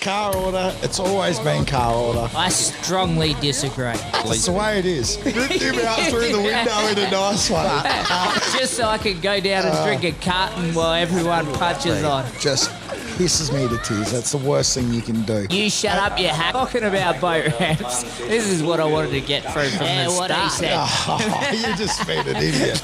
Car order. It's always been car order. I strongly disagree. That's the way it is. Ripped him out through the window in a nice way. Just so I can go down and drink a carton while everyone punches on. Just pisses me to tears. That's the worst thing you can do. You shut up, you hack. Talking about boat ramps, this is what I wanted to get through from the start. He said. Oh, you just been an idiot.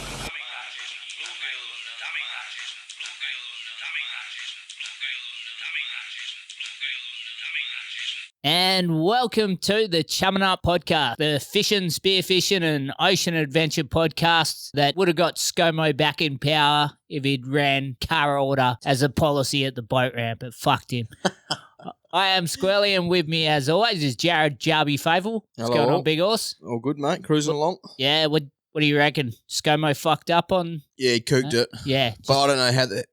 And welcome to the Chumming Up Podcast, the fishing, spearfishing and ocean adventure podcast that would have got ScoMo back in power if he'd ran car order as a policy at the boat ramp. It fucked him. I am Squirrely, and with me as always is Jared Jarby Faithful. What's going on, big horse? All good, mate. Cruising along. Yeah, what do you reckon? ScoMo fucked up on? Yeah, he cooked it. Yeah. But I don't know how that...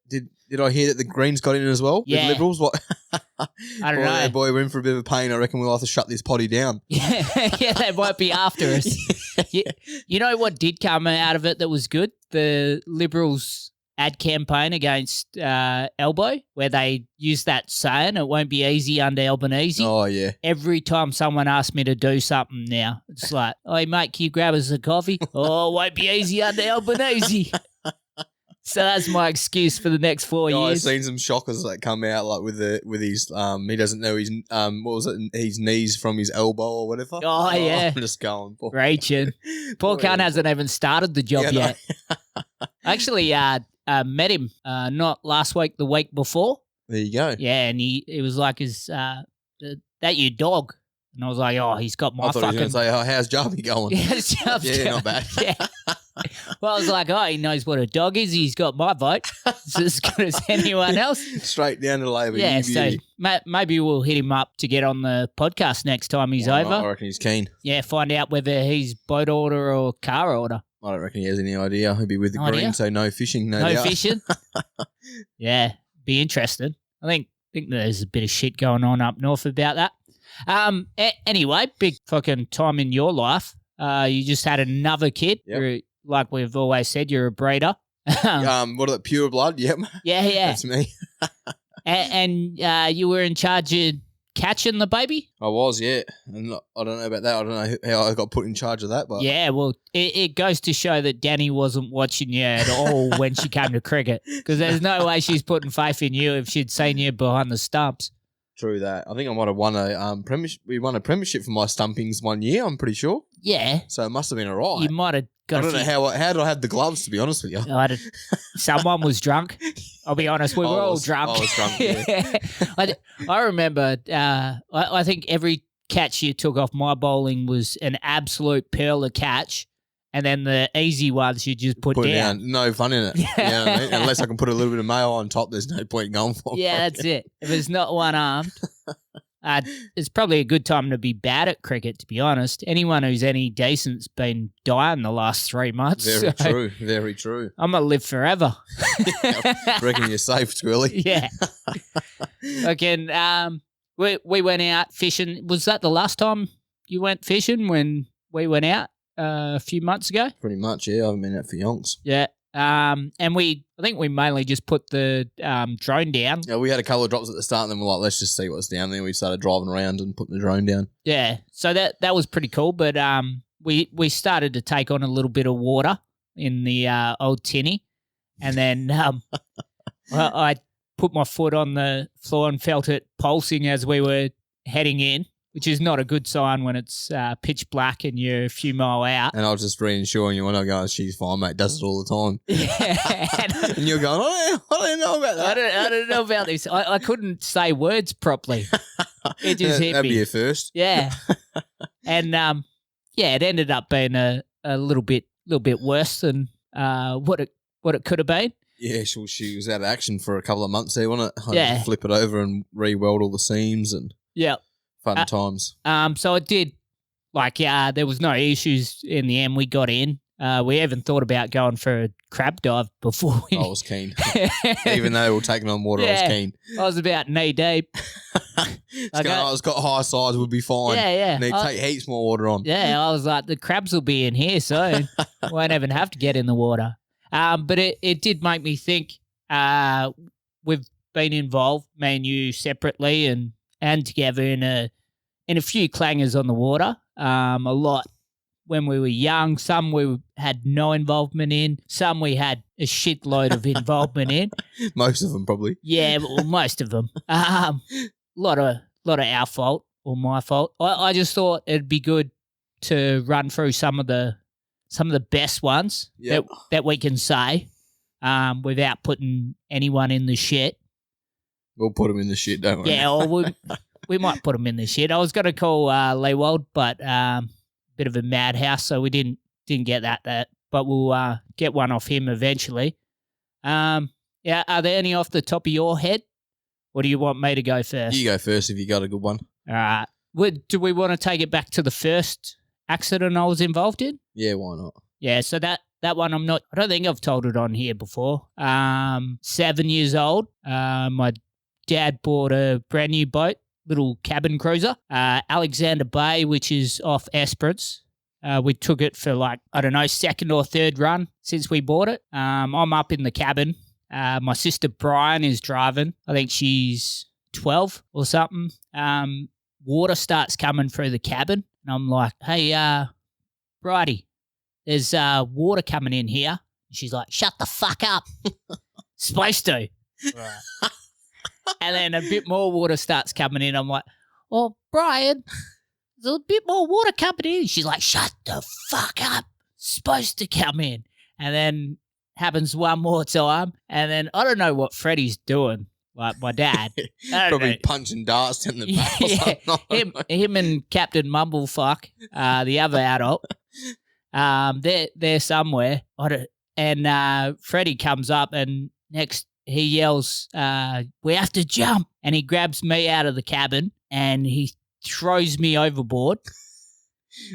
Did I hear that the Greens got in as well? Yeah. With Liberals? What? I don't know. Boy, we're in for a bit of a pain. I reckon we'll have to shut this potty down. Yeah, they might be after us. You know what did come out of it that was good? The Liberals ad campaign against Elbow, where they used that saying, it won't be easy under Albanese. Oh, yeah. Every time someone asks me to do something now, it's like, hey, mate, can you grab us a coffee? Oh, it won't be easy under Albanese. So that's my excuse for the next 4 years. I've seen some shockers that come out like with his he doesn't know his what was it, his knees from his elbow or whatever. Oh yeah, I'm just going. Reaching. Poor cunt hasn't even started the job yet. I actually met him not last week, the week before. There you go. Yeah, and he was like, "Is that your dog?" And I was like, "Oh, he's got my fucking." I thought he was going to say, "Oh, how's Jarby going?" Yeah, yeah, not bad. Yeah. Well, I was like, oh, he knows what a dog is. He's got my vote. It's as good as anyone else. Straight down to Labor. Yeah, so maybe we'll hit him up to get on the podcast next time he's over. I reckon he's keen. Yeah, find out whether he's boat order or car order. I don't reckon he has any idea. He'll be with the Green, so no fishing, no doubt. No fishing? Yeah, be interested. I think there's a bit of shit going on up north about that. Anyway, big fucking time in your life. You just had another kid. Yep. Like we've always said, you're a breeder. What are the pure blood? Yep. Yeah. That's me. and you were in charge of catching the baby? I was, yeah. And I don't know about that. I don't know how I got put in charge of that. But yeah, well, it goes to show that Danny wasn't watching you at all when she came to cricket, because there's no way she's putting faith in you if she'd seen you behind the stumps. True that. I think I might have won a premiership. We won a premiership for my stumpings one year, I'm pretty sure. Yeah. So it must have been all right. You might have got I don't know how did I have the gloves, to be honest with you. Someone was drunk. I'll be honest, we were all drunk. I was drunk, yeah. I remember, I think every catch you took off my bowling was an absolute pearl of catch. And then the easy ones you just put down. No fun in it. You know what I mean? Unless I can put a little bit of mayo on top, there's no point going for it. Yeah, that's it. If it's not one-armed, it's probably a good time to be bad at cricket, to be honest. Anyone who's any decent's been dying the last 3 months. Very true. Very true. I'm going to live forever. I reckon you're safe, Squirrely. Yeah. Again, we went out fishing. Was that the last time you went fishing when we went out? A few months ago. Pretty much, yeah. I haven't been out for yonks. Yeah. And I think we mainly just put the drone down. Yeah, we had a couple of drops at the start and then we're like, let's just see what's down there. We started driving around and putting the drone down. Yeah. So that was pretty cool. But we started to take on a little bit of water in the old tinny. And then I put my foot on the floor and felt it pulsing as we were heading in, which is not a good sign when it's pitch black and you're a few mile out. And I was just reassuring you when I go, she's fine, mate, does it all the time. Yeah. And you're going, I don't know about that. I don't know about this. I couldn't say words properly. It just hit me. That'd be your first. Yeah. And, it ended up being a little bit worse than what it could have been. Yeah, she was out of action for a couple of months there, wasn't it? I Yeah. had to flip it over and re-weld all the seams and... Yeah. Fun times. So it did, there was no issues in the end. We got in. We even thought about going for a crab dive before we... I was keen. Even though we were taking on water, I was keen. I was about knee deep. It's got high sides, would be fine. Yeah. Need to take heaps more water on. Yeah, I was like, the crabs will be in here soon. Won't even have to get in the water. But it did make me think we've been involved, me and you separately, and and together in a few clangers on the water. A lot when we were young. Some we had no involvement in. Some we had a shitload of involvement in. Most of them probably. Yeah, well, most of them. Lot of our fault or my fault. I just thought it'd be good to run through some of the best ones that we can say without putting anyone in the shit. We'll put them in the shit, don't we? Yeah, or we might put them in the shit. I was going to call Leewald, but bit of a madhouse, so we didn't get that. But we'll get one off him eventually. Yeah, are there any off the top of your head? Or do you want me to go first? You go first if you got a good one. All right. Do we want to take it back to the first accident I was involved in? Yeah, why not? Yeah, so that one I don't think I've told it on here before. 7 years old. My dad bought a brand new boat, little cabin cruiser, Alexander Bay, which is off Esperance. We took it for second or third run since we bought it. I'm up in the cabin. My sister Brian is driving. I think she's 12 or something. Water starts coming through the cabin. And I'm like, hey, Bridie, there's water coming in here. She's like, shut the fuck up. Supposed to. Right. And then a bit more water starts coming in. I'm like, well, Brian, there's a bit more water coming in. She's like, shut the fuck up. Supposed to come in. And then happens one more time. And then I don't know what Freddie's doing, like my dad. Probably punching darts in the back or something. Him and Captain Mumblefuck, the other adult, they're somewhere. And Freddie comes up and next he yells, we have to jump. And he grabs me out of the cabin and he throws me overboard.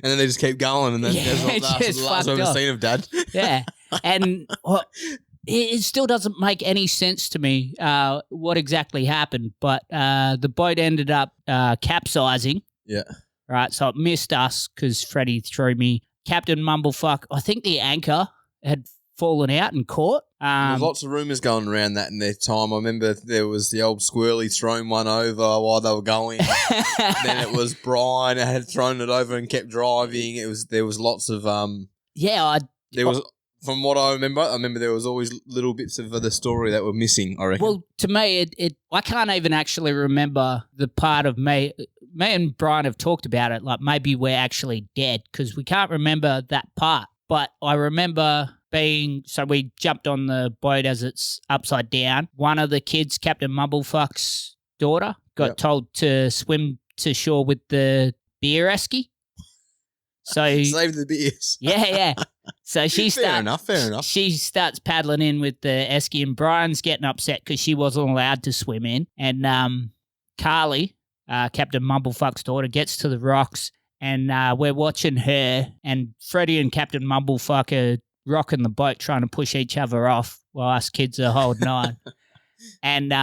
And then they just keep going and then that's the last we've ever seen of Dad. Yeah. And it still doesn't make any sense to me what exactly happened, but the boat ended up capsizing. Yeah. Right, so it missed us because Freddie threw me. Captain Mumblefuck, I think the anchor had fallen out and caught. There's lots of rumours going around that in their time. I remember there was the old Squirrely thrown one over while they were going. Then it was Brian that had thrown it over and kept driving. There was lots of from what I remember there was always little bits of the story that were missing, I reckon. Well, to me, I can't even actually remember the part of me. Me and Brian have talked about it, like maybe we're actually dead because we can't remember that part. But I remember so we jumped on the boat as it's upside down. One of the kids, Captain Mumblefuck's daughter, got told to swim to shore with the beer esky. So save the beers. Yeah. So fair enough. She starts paddling in with the esky, and Brian's getting upset because she wasn't allowed to swim in. And Carly, Captain Mumblefuck's daughter, gets to the rocks, and we're watching her. And Freddie and Captain Mumblefuck are rocking the boat, trying to push each other off while us kids are holding on. And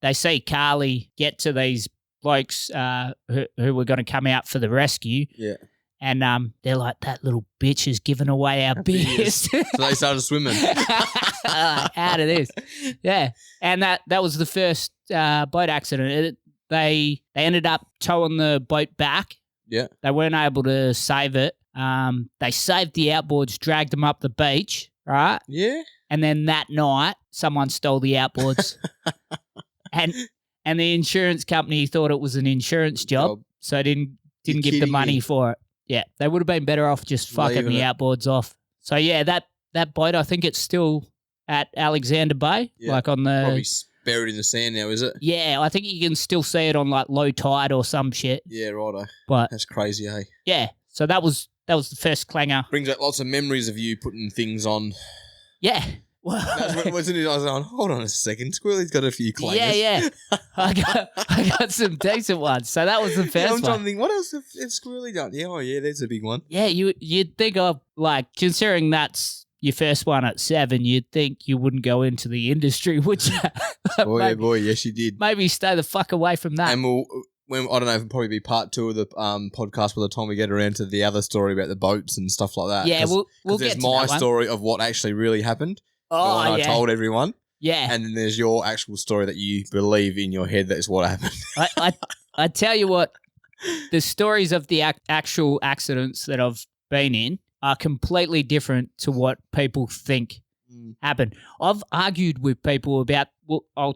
they see Carly get to these blokes who were going to come out for the rescue. Yeah. And they're like, that little bitch is giving away our beers. So they started swimming. Out of this. Yeah. And that was the first boat accident. They ended up towing the boat back. Yeah. They weren't able to save it. They saved the outboards, dragged them up the beach, right? Yeah. And then that night, someone stole the outboards. and the insurance company thought it was an insurance job, so didn't give the money for it. Yeah, they would have been better off just fucking the outboards off. So yeah, that boat, I think it's still at Alexander Bay, like on the probably buried in the sand now, is it? Yeah, I think you can still see it on like low tide or some shit. Yeah, righto. But that's crazy, hey. Yeah, so that was the first clanger. Brings up lots of memories of you putting things on. Yeah. Wasn't it? I was like, hold on a second. Squirrely's got a few clangers. Yeah. I got some decent ones. So that was the first one. I'm trying to think, what else has Squirrely done? Yeah, there's a big one. Yeah, you'd think of, like, considering that's your first one at 7, you'd think you wouldn't go into the industry, would you? Boy, yes, you did. Maybe stay the fuck away from that. And I don't know if it'll probably be part 2 of the podcast by the time we get around to the other story about the boats and stuff like that. Yeah, we'll get to that one. There's my story of what actually really happened. Oh, I told everyone. Yeah. And then there's your actual story that you believe in your head that is what happened. I tell you what, the stories of the actual accidents that I've been in are completely different to what people think happened. I've argued with people about, well, I'll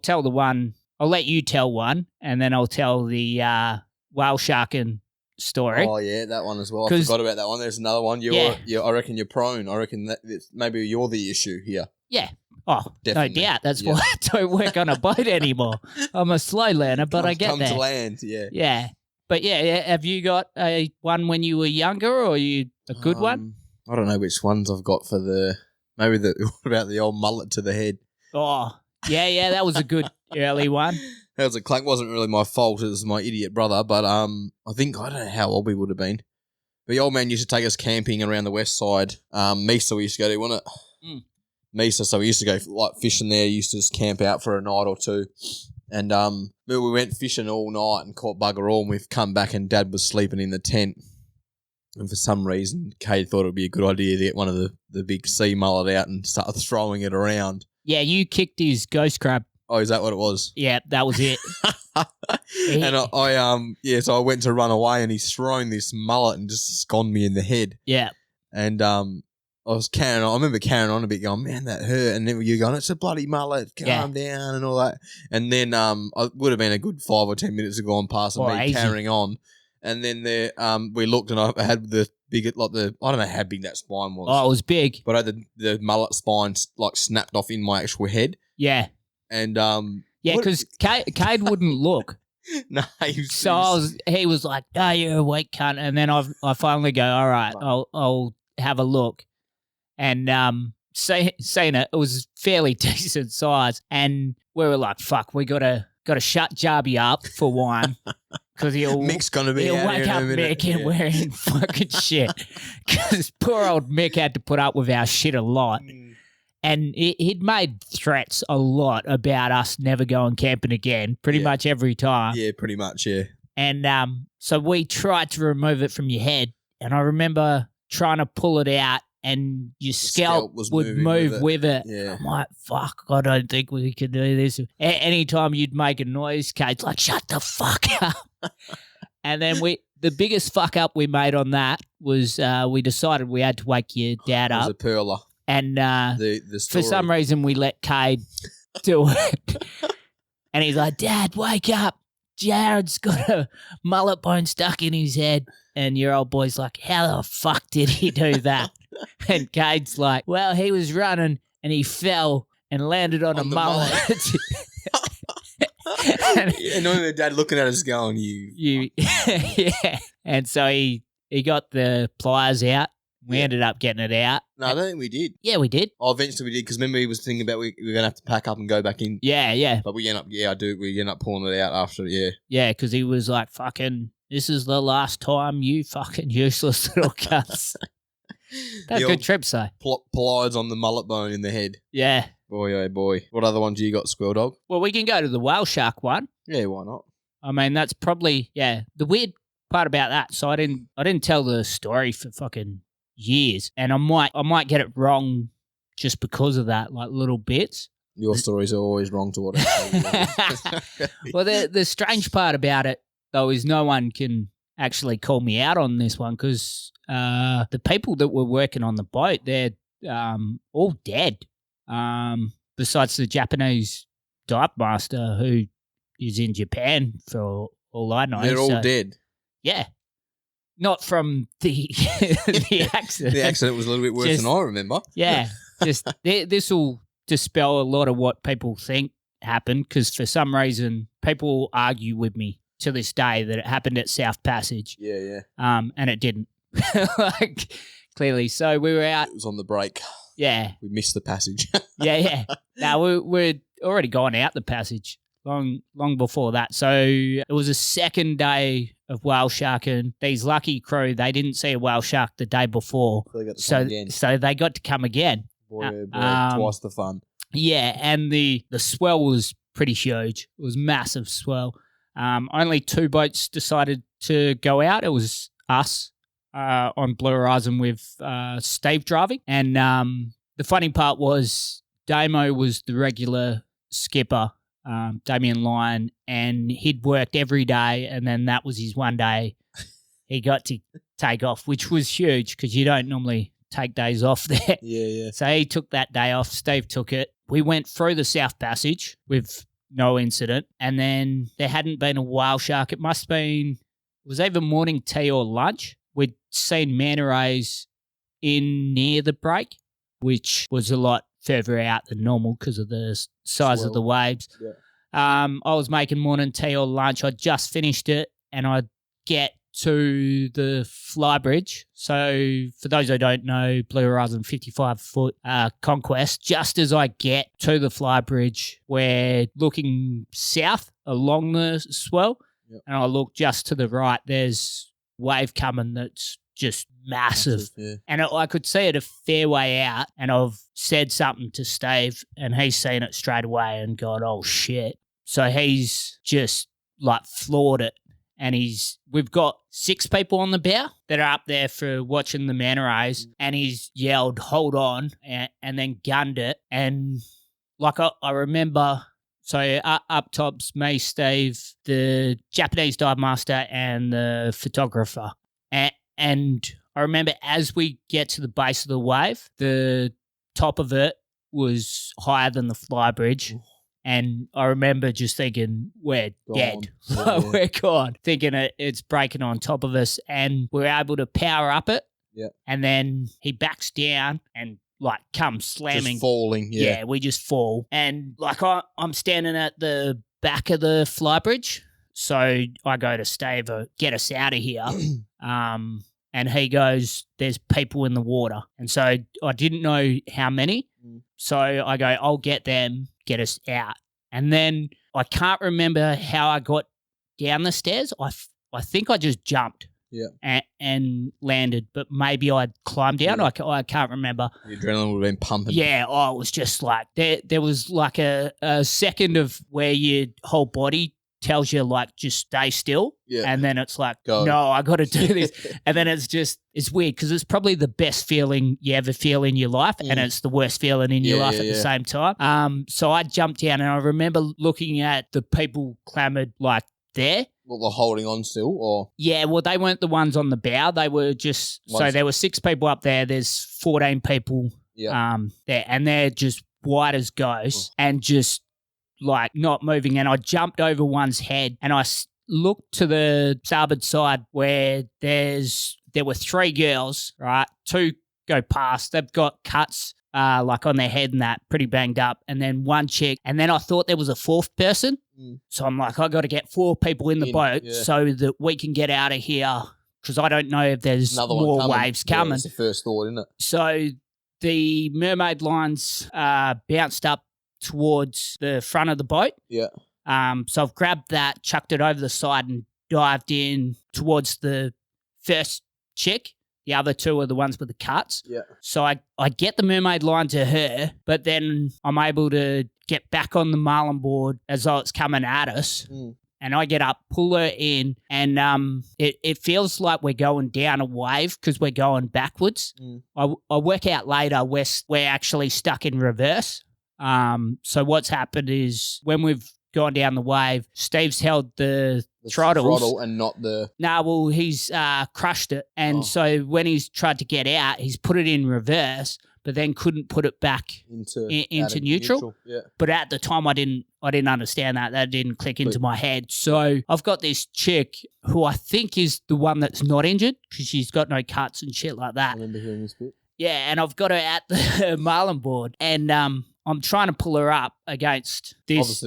let you tell one, and then I'll tell the whale sharking story. Oh, yeah, that one as well. I forgot about that one. There's another one. I reckon you're prone. I reckon that maybe you're the issue here. Yeah. Oh, Definitely. no doubt. That's why I don't work on a boat anymore. I'm a slow learner, but I get there. Come to land, yeah. Yeah. But yeah, have you got one when you were younger, or you a good one? I don't know which ones I've got for what about the old mullet to the head? Oh, yeah, that was a good early one. That was a clank. Wasn't really my fault. It was my idiot brother. But I don't know how old we would have been. But the old man used to take us camping around the west side. Mesa we used to go to, wasn't it? Mesa. So we used to go like fishing there. Used to just camp out for a night or two. And we went fishing all night and caught bugger all. And we've come back and Dad was sleeping in the tent. And for some reason, Cade thought it would be a good idea to get one of the big sea mullet out and start throwing it around. Yeah, you kicked his ghost crab. Oh, is that what it was? Yeah, that was it. And so I went to run away and he's thrown this mullet and just sconed me in the head. Yeah. And I remember carrying on a bit going, man, that hurt. And then you going, it's a bloody mullet, calm down and all that. And then it would have been a good 5 or 10 minutes of gone past and me carrying on. And then we looked and I had the big, I don't know how big that spine was. Oh, it was big. But I had the mullet spine snapped off in my actual head. Yeah. And because Cade wouldn't look. No, he was like, "Oh, you're a weak cunt," and then I finally go, "All right, I'll have a look," and seeing it was fairly decent size, and we were like, "Fuck, we gotta shut Jarby up for one." Because Mick's gonna be he'll out wake here up in a minute. Mick and we're in fucking shit. Because poor old Mick had to put up with our shit a lot. And he'd made threats a lot about us never going camping again, pretty much every time. Yeah, pretty much, yeah. And so we tried to remove it from your head. And I remember trying to pull it out and your scalp would move with it. Yeah. I'm like, fuck, I don't think we could do this. Anytime you'd make a noise, Kate's like, shut the fuck up. And then the biggest fuck up we made on that was we decided we had to wake your dad up. It was a perler. And the for some reason we let Cade do it. And he's like, Dad, wake up. Jared's got a mullet bone stuck in his head. And your old boy's like, how the fuck did he do that? And Cade's like, well, he was running and he fell and landed on a mullet. And knowing the dad looking at us going, you yeah. And so he got the pliers out. We ended up getting it out. No, I don't think we did. Yeah, we did. Oh, eventually we did, because remember he was thinking about we were going to have to pack up and go back in. Yeah. But we end up pulling it out after, yeah. Yeah, because he was like, fucking, this is the last time, you fucking useless little cunts. That's a good trip, so. Pliers on the mullet bone in the head. Yeah. Boy, oh boy. What other ones you got, Squirrel Dog? Well, we can go to the whale shark one. Yeah, why not? I mean, that's probably, the weird part about that. So I didn't tell the story for fucking years, and I might get it wrong just because of that, like little bits. Your stories are always wrong to what I say. Well, the strange part about it, though, is no one can actually call me out on this one, because the people that were working on the boat, they're all dead. Besides the Japanese dive master who is in Japan for all I know. They're all dead. Yeah. Not from the accident. The accident was a little bit worse than I remember. Yeah. Just this will dispel a lot of what people think happened, because for some reason people argue with me to this day that it happened at South Passage. Yeah. And it didn't. Like, clearly. So we were out. It was on the break. Yeah. We missed the passage. Yeah. No, we're already gone out the passage long before that. So it was a second day of whale sharking. These lucky crew, they didn't see a whale shark the day before. So they got to come again. Boy, twice the fun. Yeah, and the swell was pretty huge. It was massive swell. Only 2 boats decided to go out. It was us on Blue Horizon with Steve driving. And the funny part was Damo was the regular skipper Damien Lyon, and he'd worked every day, and then that was his one day he got to take off, which was huge because you don't normally take days off there. Yeah. So he took that day off. Steve took it. We went through the South Passage with no incident, and then there hadn't been a whale shark. It was either morning tea or lunch. We'd seen manta rays in near the break, which was a lot further out than normal because of the size of the waves. Yeah. I was making morning tea or lunch. I just finished it, and I'd get to the fly bridge. So for those who don't know, Blue Horizon 55-foot conquest, just as I get to the fly bridge, we're looking south along the swell, and I look just to the right, there's wave coming that's just massive. Yeah. And I could see it a fair way out, and I've said something to Steve, and he's seen it straight away and gone, oh shit. So he's just like floored it. And we've got 6 people on the bow that are up there for watching the manta rays, and he's yelled, hold on, and then gunned it. And like I remember, so up top's me, Steve, the Japanese dive master, and the photographer. And I remember as we get to the base of the wave, the top of it was higher than the fly bridge. And I remember just thinking, we're dead. Yeah. We're gone. Thinking it's breaking on top of us. And we're able to power up it. Yeah. And then he backs down and like comes slamming. Just falling, yeah. We just fall. And like I'm standing at the back of the fly bridge. So I go to Steve, get us out of here. And he goes, there's people in the water. And so I didn't know how many. So I go, I'll get them, get us out. And then I can't remember how I got down the stairs. I think I just jumped and landed, but maybe I climbed down. I can't remember. The adrenaline would have been pumping. Yeah, I was just like, there was like a second of where your whole body tells you like just stay still, and then it's like no, I got to do this, and then it's weird because it's probably the best feeling you ever feel in your life, and it's the worst feeling in your life at the same time. So I jumped down, and I remember looking at the people clamoured like there. Well, they're holding on still, or well, they weren't the ones on the bow. They were just so there were 6 people up there. There's 14 people there, and they're just white as ghosts and just like not moving. And I jumped over one's head, and I looked to the starboard side where there were 3 girls, right? 2 go past. They've got cuts like on their head and that, pretty banged up. And then 1 chick. And then I thought there was a 4th person. So I'm like, I got to get 4 people in the boat so that we can get out of here because I don't know if there's more waves coming. That's the first thought, isn't it? So the mermaid lines bounced up towards the front of the boat. Yeah. So I've grabbed that, chucked it over the side and dived in towards the first chick. The other 2 are the ones with the cuts. Yeah. So I get the mermaid line to her, but then I'm able to get back on the marlin board as though it's coming at us. And I get up, pull her in, and it feels like we're going down a wave because we're going backwards. I work out later we're actually stuck in reverse. So what's happened is when we've gone down the wave, Steve's held the throttle and not the... he's crushed it. And so when he's tried to get out, he's put it in reverse, but then couldn't put it back into neutral. Yeah. But at the time, I didn't understand that. That didn't click into my head. So I've got this chick who I think is the one that's not injured because she's got no cuts and shit like that. I remember hearing this bit. Yeah, and I've got her at the marlin board, and I'm trying to pull her up against this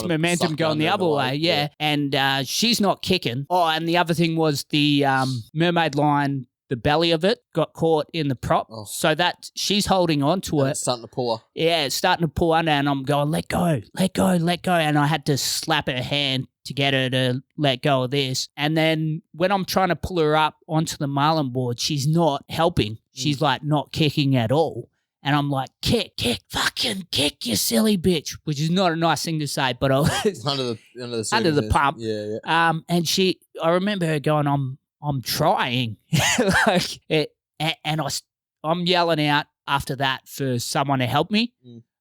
momentum going the other way. Yeah. And she's not kicking. Oh, and the other thing was the mermaid line, the belly of it got caught in the prop. So that she's holding on to it. It's starting to pull her. Yeah, it's starting to pull under, and I'm going, let go. And I had to slap her hand to get her to let go of this. And then when I'm trying to pull her up onto the marlin board, she's not helping. She's like not kicking at all. And I'm like, kick, fucking kick, you silly bitch, which is not a nice thing to say, but I was under the pump. Yeah. And I remember her going, I'm trying, I'm yelling out after that for someone to help me,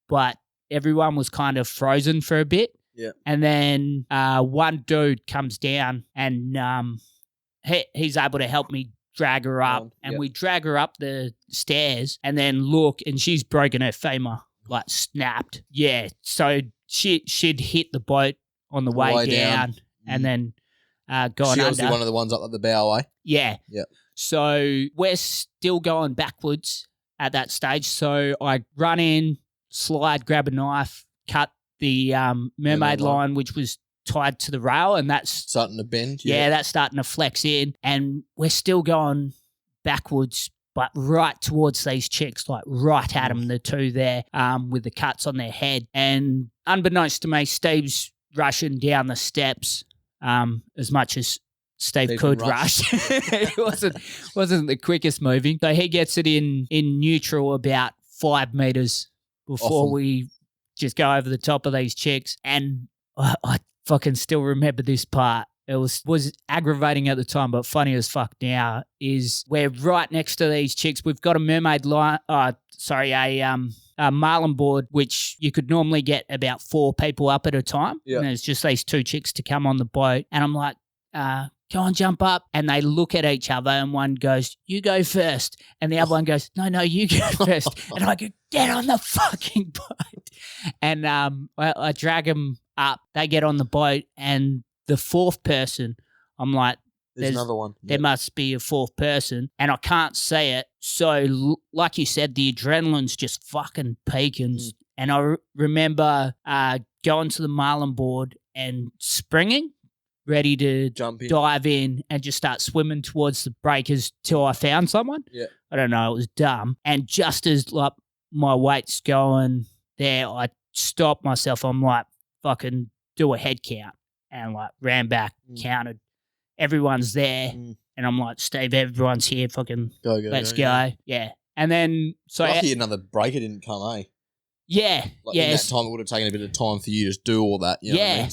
but everyone was kind of frozen for a bit. Yeah. And then one dude comes down and he's able to help me drag her up. And we drag her up the stairs and then look, and she's broken her femur, like snapped. Yeah. So she'd hit the boat on the way down and then gone she under. was one of the ones up at the bow, eh? Yeah. Yeah. So we're still going backwards at that stage. So I run in, slide, grab a knife, cut the mermaid line, which was tied to the rail, and that's starting to bend. Yeah, that's starting to flex in, and we're still going backwards, but right towards these chicks, like right at them, the two there with the cuts on their head. And unbeknownst to me, Steve's rushing down the steps as much as Steve could rush. It wasn't the quickest moving. So he gets it in neutral about 5 meters before we just go over the top of these chicks. And I fucking still remember this part. It was aggravating at the time, but funny as fuck now, is we're right next to these chicks. We've got a mermaid line, a marlin board, which you could normally get about 4 people up at a time. Yeah. And it's just these 2 chicks to come on the boat. And I'm like, go on, jump up. And they look at each other and one goes, you go first. And the other one goes, no, you go first. And I go, get on the fucking boat. And I drag them up. They get on the boat, and the 4th person, I'm like, there's another one. There must be a 4th person, and I can't see it. So, like you said, the adrenaline's just fucking peaking. And I remember going to the marlin board and springing, ready to dive in and just start swimming towards the breakers till I found someone. Yeah. I don't know, it was dumb. And just as like my weight's going there, I stopped myself. I'm like, fucking do a head count, and like ran back, counted. Everyone's there, and I'm like, Steve, everyone's here. Fucking let's go. Yeah. And then lucky another breaker didn't come, eh? Yeah. In that time, it would have taken a bit of time for you to do all that. You know what I mean?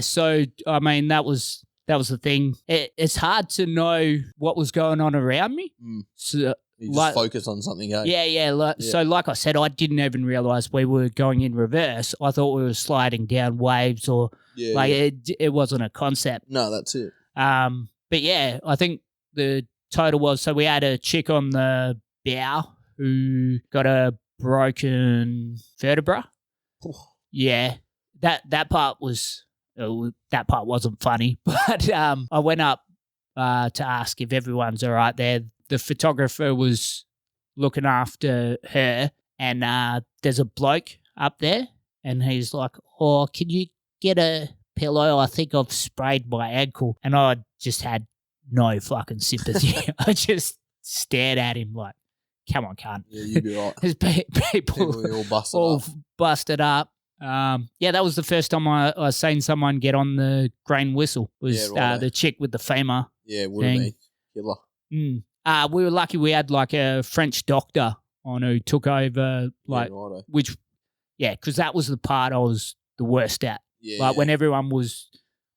So I mean, that was the thing. It's hard to know what was going on around me. So you just focus on something, eh? Yeah. So like I said, I didn't even realise we were going in reverse. I thought we were sliding down waves or it wasn't a concept. No, that's it. But yeah, I think the total was, so we had a chick on the bow who got a broken vertebra. Yeah, that part wasn't funny, but I went up to ask if everyone's all right there. The photographer was looking after her, and there's a bloke up there, and he's like, "Oh, can you get a pillow? I think I've sprayed my ankle." And I just had no fucking sympathy. I just stared at him like, come on, cunt. Yeah, you'd be right. There's people all busted up. That was the first time I seen someone get on the green whistle. Was the chick with the femur. Yeah, it would have been killer. We were lucky we had like a French doctor on who took over, because that was the part I was the worst at. Yeah, when everyone was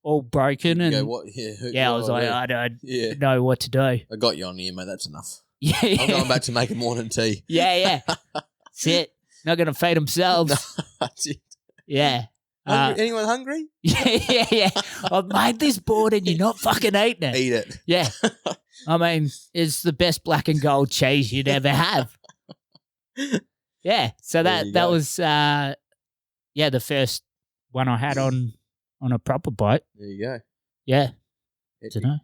all broken and I was like, I don't know what to do. I got you on here, mate. That's enough. Yeah, I'm going back to making morning tea. Yeah. That's it. Not going to feed themselves. No, that's it. Yeah. Anyone hungry? Yeah. I've made this board and you're not fucking eating it. Eat it. Yeah. I mean, it's the best black and gold cheese you'd ever have. Yeah. So that was the first one I had on a proper boat. There you go. Yeah. I don't know.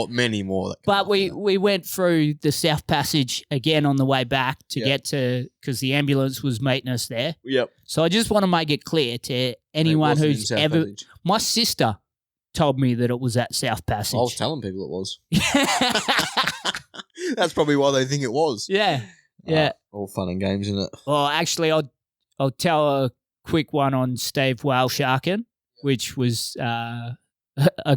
Many more. But we went through the South Passage again on the way back to get to, because the ambulance was meeting us there. Yep. So I just want to make it clear to anyone who's ever. Passage. My sister told me that it was at South Passage. I was telling people it was. That's probably why they think it was. Yeah. Yeah. All fun and games, isn't it? Well, actually, I'll tell a quick one on Steve whale sharking, which was a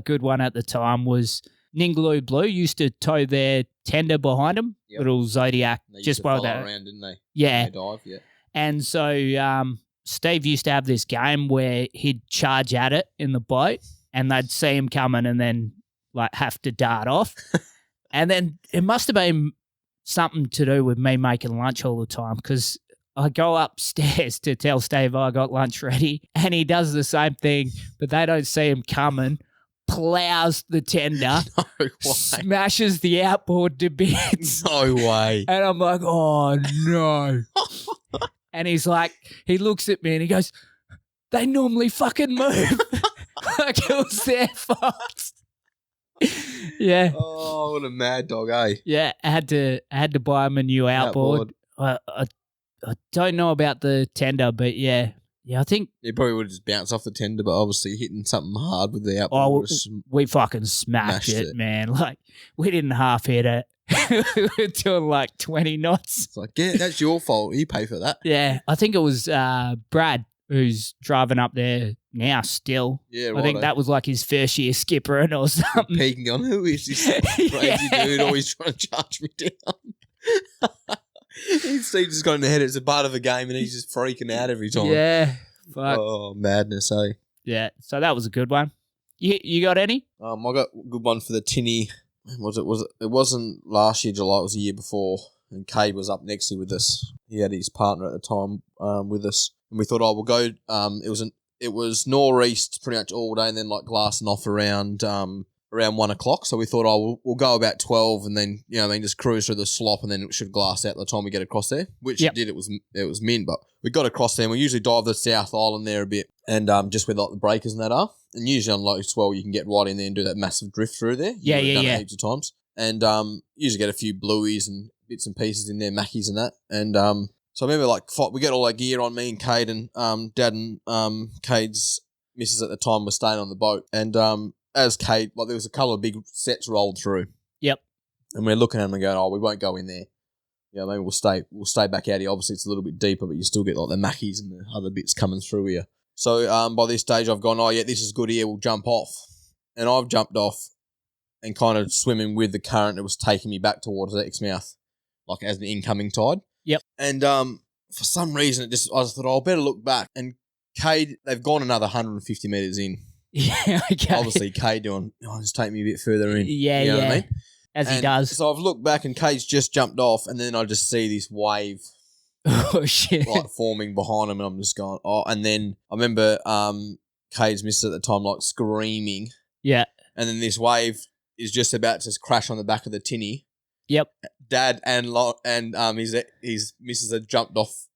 good one at the time. Was Ningaloo Blue used to tow their tender behind them, little Zodiac, just while that around, didn't they? Yeah, they dive, yeah. And so Steve used to have this game where he'd charge at it in the boat, and they'd see him coming, and then like have to dart off, and then it must have been something to do with me making lunch all the time, because I go upstairs to tell Steve I got lunch ready, and he does the same thing, but they don't see him coming, plows the tender, No way. smashes the outboard to bits. No way. And I'm like, oh, no. And he's like, he looks at me and he goes, they normally fucking move. Like it was their fault. Yeah. Oh, what a mad dog, eh? Yeah, I had to buy him a new outboard. I don't know about the tender, but yeah, I think He probably would have just bounced off the tender, but obviously hitting something hard with the outboard. we fucking smashed it, man. Like we didn't half hit it. We were doing like 20 knots. It's like, yeah, that's your fault. You pay for that. Yeah, I think it was Brad who's driving up there now still. Yeah, right. I think that was like his first year skippering or something. Peeking on who is this crazy dude always trying to charge me down. He's just got in the head. It's a part of the game, and he's just freaking out every time. Yeah, fuck. Oh, madness, eh? Yeah, so that was a good one. You got any? I got a good one for the tinny. It wasn't last year July. It was the year before, and Cade was up next year with us. He had his partner at the time with us, and we thought, we'll go. It was nor'east pretty much all day, and then like glassing off around 1 o'clock. So we thought, we'll go about 12, and then just cruise through the slop, and then it should glass out by the time we get across there. Which it did. It was mint, but we got across there. And we usually dive the South Island there a bit, and just where like the breakers and that are. And usually on low swell, you can get right in there and do that massive drift through there. Yeah. Done it heaps of times, and usually get a few blueies and bits and pieces in there, mackies and that, and So I remember we get all our gear on, me and Cade, and Dad and Cade's missus at the time were staying on the boat. And as Cade, there was a couple of big sets rolled through. Yep. And we're looking at them and going, we won't go in there. Maybe we'll stay back out here. Obviously it's a little bit deeper, but you still get the mackies and the other bits coming through here. So by this stage I've gone, this is good here, we'll jump off. And I've jumped off and kind of swimming with the current that was taking me back towards the Exmouth, as an incoming tide. Yep. And for some reason, I just thought, I better look back. And Cade, they've gone another 150 metres in. Yeah, okay. Obviously, Cade doing, just take me a bit further in. Yeah, you know what I mean? As he does. So I've looked back and Cade's just jumped off, and then I just see this wave oh, shit. forming behind him, and I'm just going, and then I remember Cade's missus at the time, screaming. Yeah. And then this wave is just about to crash on the back of the tinny. Yep. Dad and his missus had jumped off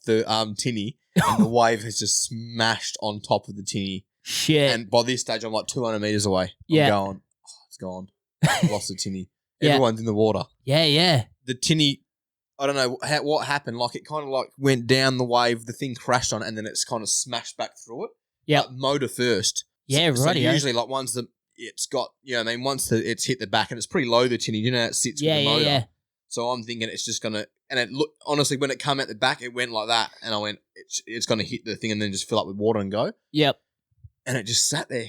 the tinny, and the wave has just smashed on top of the tinny. Shit. And by this stage, I'm 200 metres away. Yeah. I'm going, it's gone. I've lost the tinny. Yeah. Everyone's in the water. Yeah. The tinny, I don't know what happened. It kind of went down the wave, the thing crashed on it, and then it's kind of smashed back through it. Yeah. Motor first. Yeah, so right. Usually, once it's got, once it's hit the back, and it's pretty low, the tinny, it sits with the motor. Yeah. So I'm thinking it's just going to, and it look, honestly, when it come out the back, it went like that, and I went, it's going to hit the thing and then just fill up with water and go. Yep. And it just sat there.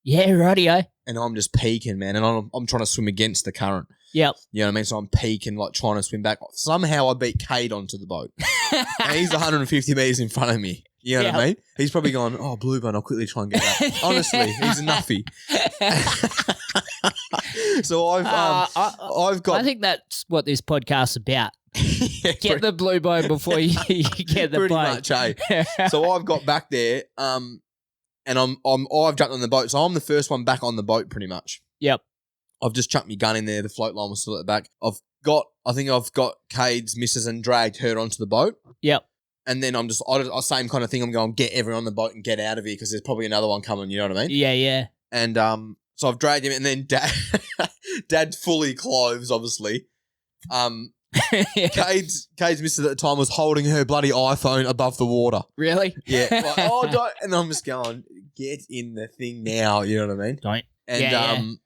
Yeah, rightio. And I'm just peeking, man, and I'm trying to swim against the current. Yep. You know what I mean? So I'm peeking, trying to swim back. Somehow I beat Cade onto the boat. And he's 150 metres in front of me. You know what I mean? He's probably going, Bluebone, I'll quickly try and get that. Honestly, he's a nuffy. So I've got... I think that's what this podcast's about. Get the Bluebone before you get the pretty boat. Much, eh? So I've got back there, and I've jumped on the boat. So I'm the first one back on the boat, pretty much. Yep. I've just chucked my gun in there. The float line was still at the back. I think I've got Cade's missus and dragged her onto the boat. Yep. And then I'm same kind of thing. I'm going, get everyone on the boat and get out of here because there's probably another one coming. You know what I mean? Yeah. And so I've dragged him, and then Dad fully clothes, obviously. Cade's missus at the time was holding her bloody iPhone above the water. Really? Yeah. Don't. And I'm just going, get in the thing now. You know what I mean? Don't. And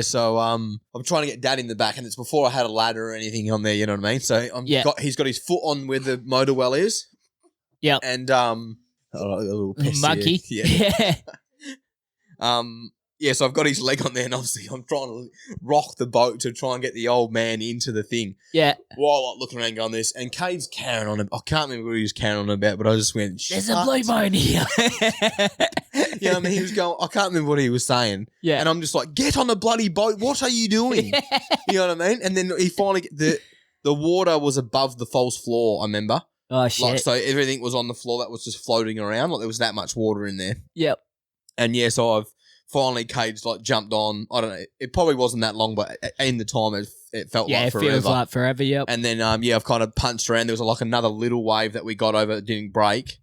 so I'm trying to get Dad in the back, and it's before I had a ladder or anything on there, you know what I mean? So he's got his foot on where the motor well is. Yep. And a little pissy. Monkey. Yeah. So I've got his leg on there, and obviously I'm trying to rock the boat to try and get the old man into the thing. Yeah. While looking around going this, and Cade's carrying on. I can't remember what he was carrying on about, but I just went, there's a Bluebone here. You know what I mean? He was going, I can't remember what he was saying. Yeah. And I'm just like, get on the bloody boat. What are you doing? You know what I mean? And then he finally, the water was above the false floor, I remember. Oh, shit. Like, so everything was on the floor that was just floating around. Like, there was that much water in there. Yep. And yeah, so I've finally, Cade's like jumped on. I don't know. It probably wasn't that long, but in the time it felt like forever. Yeah, it feels like forever, yep. And then, I've kind of punched around. There was like another little wave that we got over that didn't break.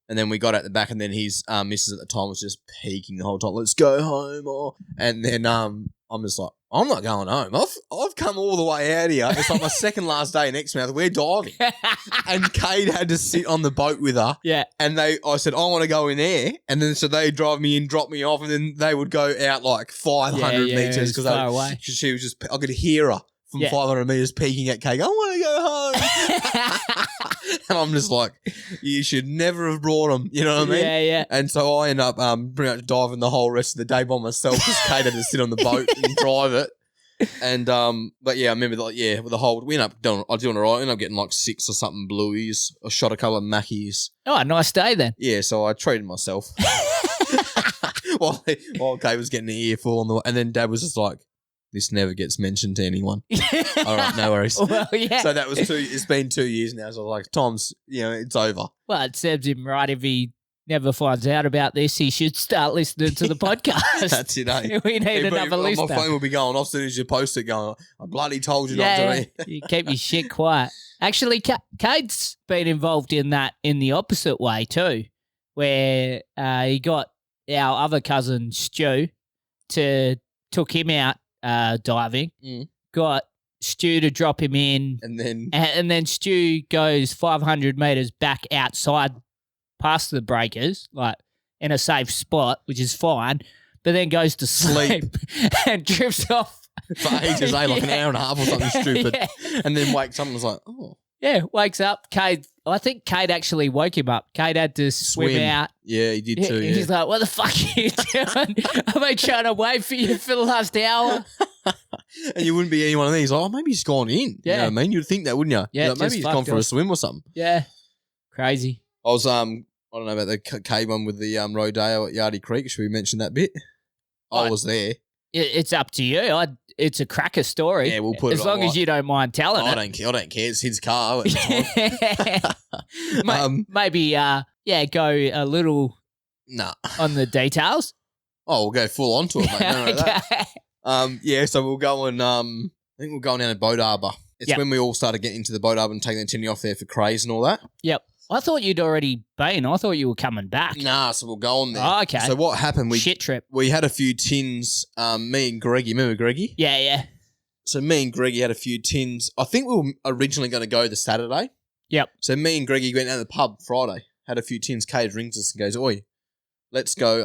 And then we got at the back, and then his missus at the time was just peeking the whole time. Let's go home. And then I'm just like, I'm not going home. I've come all the way out here. It's like my second last day in Exmouth. We're diving. And Cade had to sit on the boat with her. Yeah. And I said, I want to go in there. And then so they drive me in, drop me off, and then they would go out like 500 meters because far away. She was just, I could hear her from 500 meters peeking at Cade. I want to go home. And I'm just like, you should never have brought them. You know what I mean? Yeah, yeah. And so I end up pretty much diving the whole rest of the day by myself because Kate had to sit on the boat and drive it. And but yeah, I remember with the whole I was doing all right. I ended up getting like 6 or something blueies. I shot a couple of Mackies. Oh, a nice day then. Yeah, so I treated myself. while Kate was getting the earful on and then Dad was just like, this never gets mentioned to anyone. All right, no worries. Well, yeah. So that was it's been 2 years now. So I was like, Tom's, it's over. Well, it serves him right if he never finds out about this. He should start listening to the podcast. That's it, eh? We need another listener. My phone will be going off as soon as you post it going, I bloody told you not to read. You keep your shit quiet. Actually, Cade's been involved in that in the opposite way too, where he got our other cousin, Stu, took him out diving, got Stu to drop him in, and then Stu goes 500 meters back outside past the breakers, like in a safe spot, which is fine, but then goes to sleep and drifts off for ages, like an hour and a half or something stupid, and then wakes up and was like, oh. Yeah, wakes up. Cade, I think Cade actually woke him up. Cade had to swim out. Yeah, he did too. He's like, what the fuck are you doing? I've been trying to wait for you for the last hour. And you wouldn't be any one of these. Oh, maybe he's gone in. Yeah. You know what I mean? You'd think that, wouldn't you? Yeah, like, maybe he's gone for a swim or something. Yeah, crazy. I was, I don't know about the cave one with the Rodeo at Yardie Creek. Should we mention that bit? I was there. It's up to you. It's a cracker story. Yeah, we'll put it as long as you don't mind telling it. I don't care. It's his car at the time. Maybe, go a little on the details. Oh, we'll go full onto it, mate. Don't know that. So we'll go and I think we're going down to Boat Harbour. It's when we all started getting into the Boat Harbour and taking the tinny off there for craze and all that. Yep. I thought you'd already been. I thought you were coming back. Nah, so we'll go on there. Oh, okay. So what happened? Shit trip. We had a few tins, me and Greggy. Remember Greggy? Yeah, yeah. So me and Greggy had a few tins. I think we were originally going to go the Saturday. Yep. So me and Greggy went down to the pub Friday, had a few tins. Cade rings us and goes, oi, let's go,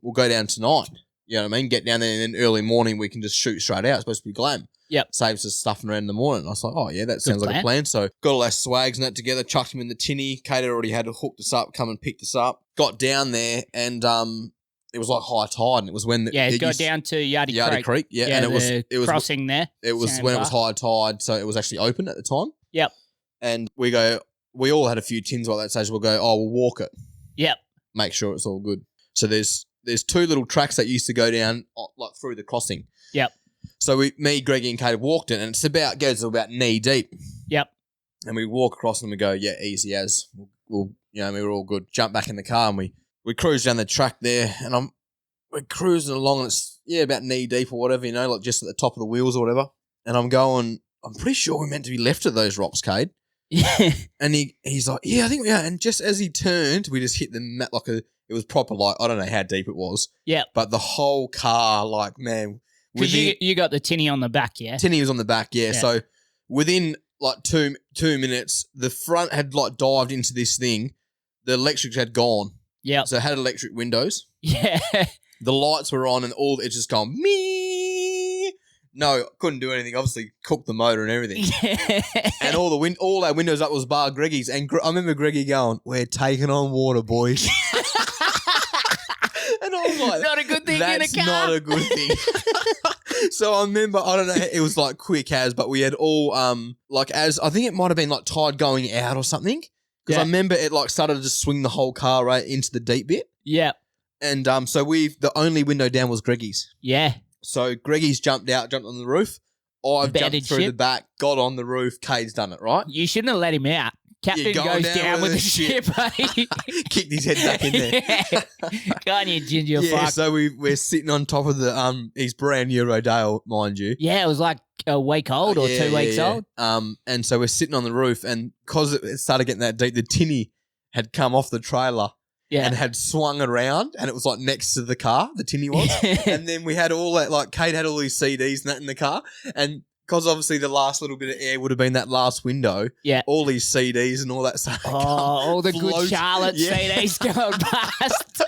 we'll go down tonight. You know what I mean? Get down there and then early morning we can just shoot straight out. It's supposed to be glam. Yep. Saves us stuffing around in the morning. I was like, oh, yeah, that sounds like a plan. So got all our swags and that together, chucked them in the tinny. Kate already had hooked us up, come and picked us up. Got down there and it was like high tide and it was when... it got down to Yardie Creek. Yeah, and it was crossing there. It was when it was high tide, so it was actually open at the time. Yep. And we all had a few tins like that stage. We'll go, we'll walk it. Yep. Make sure it's all good. So there's 2 little tracks that used to go down like through the crossing. Yep. So me, Greggy, and Kate walked it, and it goes about knee deep. Yep. And we walk across and we go, yeah, easy as. We'll we're all good. Jump back in the car and we cruise down the track there, and we're cruising along, and it's about knee deep or whatever, like just at the top of the wheels or whatever. And I'm pretty sure we're meant to be left at those rocks, Cade. Yeah. And he's like, yeah, I think we are. And just as he turned, we just hit the mat like it was proper, like, I don't know how deep it was. Yeah. But the whole car, like, man. Because you got the tinny on the back, yeah? Tinny was on the back, yeah. So within like two minutes, the front had like dived into this thing. The electrics had gone. Yeah. So it had electric windows. Yeah. The lights were on and it's just gone, me. No, couldn't do anything. Obviously, cooked the motor and everything. And all our windows up was bar Greggy's. And I remember Greggy going, we're taking on water, boys. And I was like, not a good thing in a car. That's not a good thing. So I remember, I don't know, it was like quick as, but we had all, I think it might have been like tide going out or something. Because I remember it like started to just swing the whole car right into the deep bit. Yeah. And so the only window down was Greggy's. Yeah. So Greggy's jumped on the roof. I've jumped through the back, got on the roof. Cade's done it, right? You shouldn't have let him out. Captain going goes down with the ship. Eh? Kicked his head back in there. Yeah. Go on, you ginger Yeah, fuck. so we're sitting on top of the his brand new Rodeo, mind you. Yeah, it was like a week old or 2 weeks old. And so we're sitting on the roof, and because it started getting that deep, the tinny had come off the trailer. Yeah. And had swung around, and it was like next to the car, the tinny was. And then we had all that, like Kate had all these CDs and that in the car. And because obviously the last little bit of air would have been that last window, all these CDs and all that stuff. Oh, all the good Charlotte CDs going past.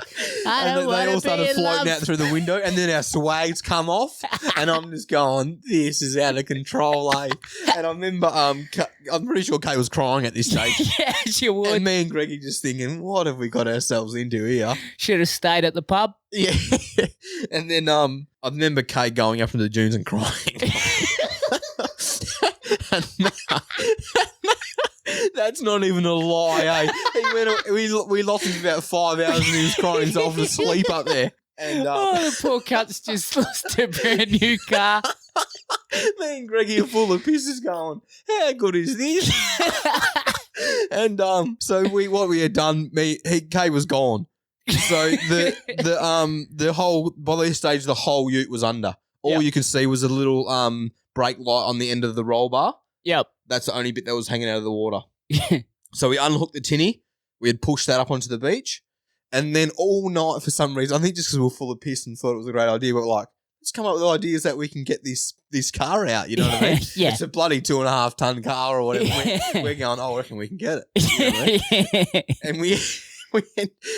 And then they all started floating out through the window, and then our swags come off, and I'm just going, this is out of control, eh? And I remember, I'm pretty sure Kate was crying at this stage. Yeah, she would. And me and Greggy just thinking, what have we got ourselves into here? Should have stayed at the pub. Yeah. And then I remember Kate going up to the dunes and crying. That's not even a lie, eh? We lost him about 5 hours and he was crying himself to sleep up there. And the poor cunt's just lost a brand new car. Me and Greggy are full of pisses going, how good is this? And so what we had done, Kay was gone. So the whole, by this stage, the whole ute was under. All you could see was a little brake light on the end of the roll bar. Yep. That's the only bit that was hanging out of the water. So we unhooked the tinny. We had pushed that up onto the beach. And then all night, for some reason, I think just because we were full of piss and thought it was a great idea, we were like, let's come up with ideas that we can get this car out. You know what I mean? Yeah. It's a bloody 2.5 ton car or whatever. We're going, I reckon we can get it. You know what I mean? And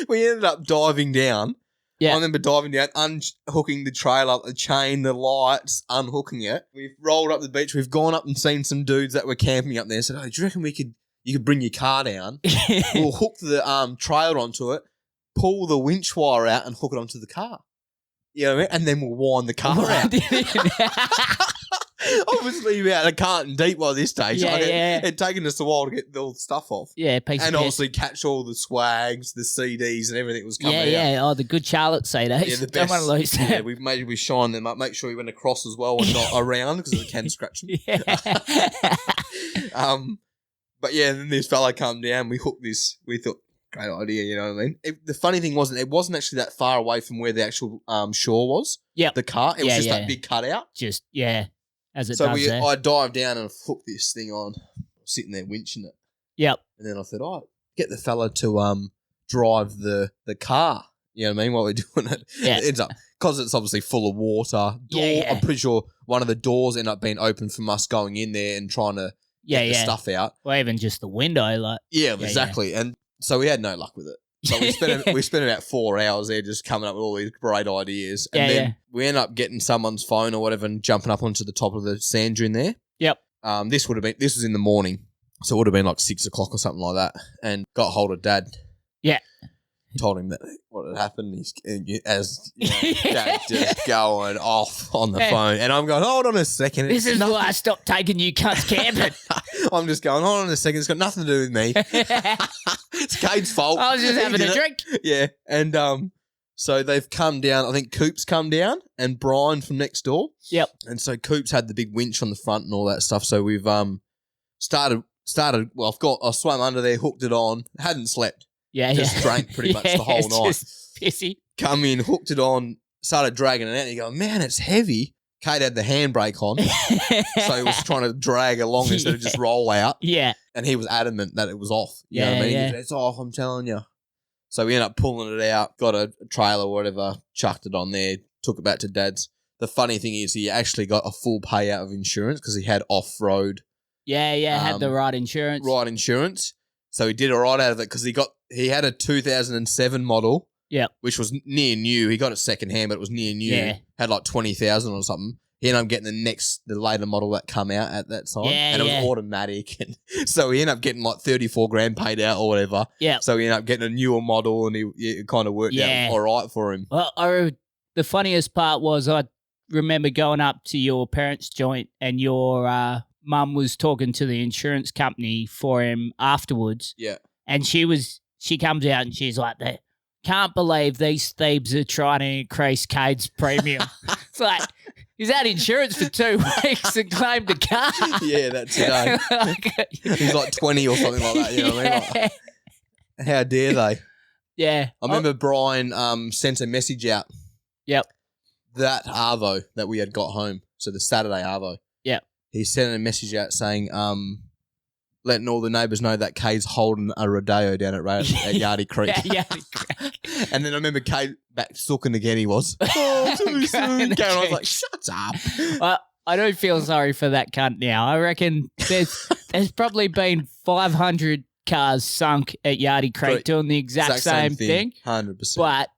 we ended up diving down. Yeah. I remember diving down, unhooking the trailer, the chain, the lights, unhooking it. We've rolled up the beach. We've gone up and seen some dudes that were camping up there. Said, "Oh, do you reckon you could bring your car down? We'll hook the trailer onto it, pull the winch wire out, and hook it onto the car. You know what I mean? And then we'll wind the car out." Obviously, we had a carton deep by this stage. It had taken us a while to get all the stuff off. Yeah, and obviously catch all the swags, the CDs, and everything was coming out. Yeah, oh, the good Charlotte CDs. Yeah, the best. Don't want to lose them. Yeah, we shine them up. Make sure you went across as well and not around because it can scratch them. But yeah, then this fella come down. We hooked this. We thought, great idea, you know what I mean? The funny thing it wasn't actually that far away from where the actual shore was. Yeah, the car. It was just that big cutout. As it does there. I dived down and hooked this thing on, sitting there winching it. Yep. And then I thought, get the fella to drive the car. You know what I mean? While we're doing it. Yeah. It ends up, because it's obviously full of water. I'm pretty sure one of the doors ended up being open from us going in there and trying to get the stuff out. Or even just the window. Exactly. Yeah. And so we had no luck with it. So we spent about 4 hours there just coming up with all these great ideas. And then we ended up getting someone's phone or whatever and jumping up onto the top of the sand dune there. Yep. This was in the morning. So it would have been like 6 o'clock or something like that. And got hold of Dad. Yeah. Told him that what had happened. Dad just going off on the phone. And I'm going, hold on a second. This is why I stopped taking you cunts camping. I'm just going, hold on a second. It's got nothing to do with me. It's Cade's fault. I was just having a drink. Yeah. And so they've come down. I think Coop's come down and Brian from next door. Yep. And so Coop's had the big winch on the front and all that stuff. So we've started. Well, I swam under there, hooked it on, hadn't slept. Yeah, just drank pretty much the whole night. Just pissy. Come in, hooked it on, started dragging it out. And you go, man, it's heavy. Kate had the handbrake on, so he was trying to drag along instead of just roll out. Yeah. And he was adamant that it was off. You know what I mean? Yeah. It's off, I'm telling you. So we ended up pulling it out, got a trailer or whatever, chucked it on there, took it back to Dad's. The funny thing is he actually got a full payout of insurance because he had off-road. Had the right insurance. Right insurance. So he did all right out of it because he had a 2007 model. Yeah. Which was near new. He got it second hand, but it was near new. Yeah. Had like 20,000 or something. He ended up getting the later model that come out at that time. Yeah, and it was automatic. And so he ended up getting like 34 grand paid out or whatever. Yeah. So he ended up getting a newer model and it kind of worked out all right for him. Well, the funniest part was I remember going up to your parents' joint and your mum was talking to the insurance company for him afterwards. Yeah. And she comes out and she's like, can't believe these thieves are trying to increase Cade's premium. It's like, He's had insurance for 2 weeks and claimed a car. Yeah, that's it. Eh? He's like 20 or something like that. You know what I mean? Like, how dare they? Yeah. I remember Brian sent a message out. Yep. That Arvo that we had got home, so the Saturday Arvo. Yep. He sent a message out saying, letting all the neighbours know that Kay's holding a Rodeo down at Yardie Creek. Yeah. And then I remember Kay back sooking again. He was. Oh, too soon. I was like, shut up. I don't feel sorry for that cunt now. I reckon there's probably been 500 cars sunk at Yardie Creek doing the exact same thing. 100%. But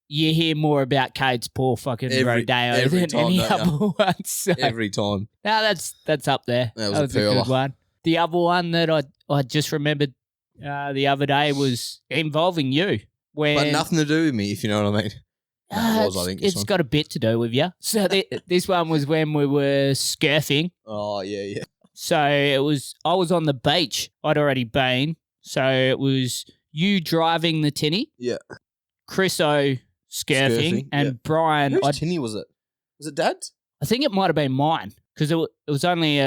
you hear more about Cade's poor fucking Rodeo than time, any other one. So, every time. No, that's up there. That was a good one. The other one that I just remembered the other day was involving you. But nothing to do with me, if you know what I mean. It's got a bit to do with you. So this one was when we were surfing. Oh, yeah. So I was on the beach. I'd already been. So it was you driving the tinny. Yeah. Chriso surfing and Brian. Whose tinny was it? Was it Dad's? I think it might have been mine because it was only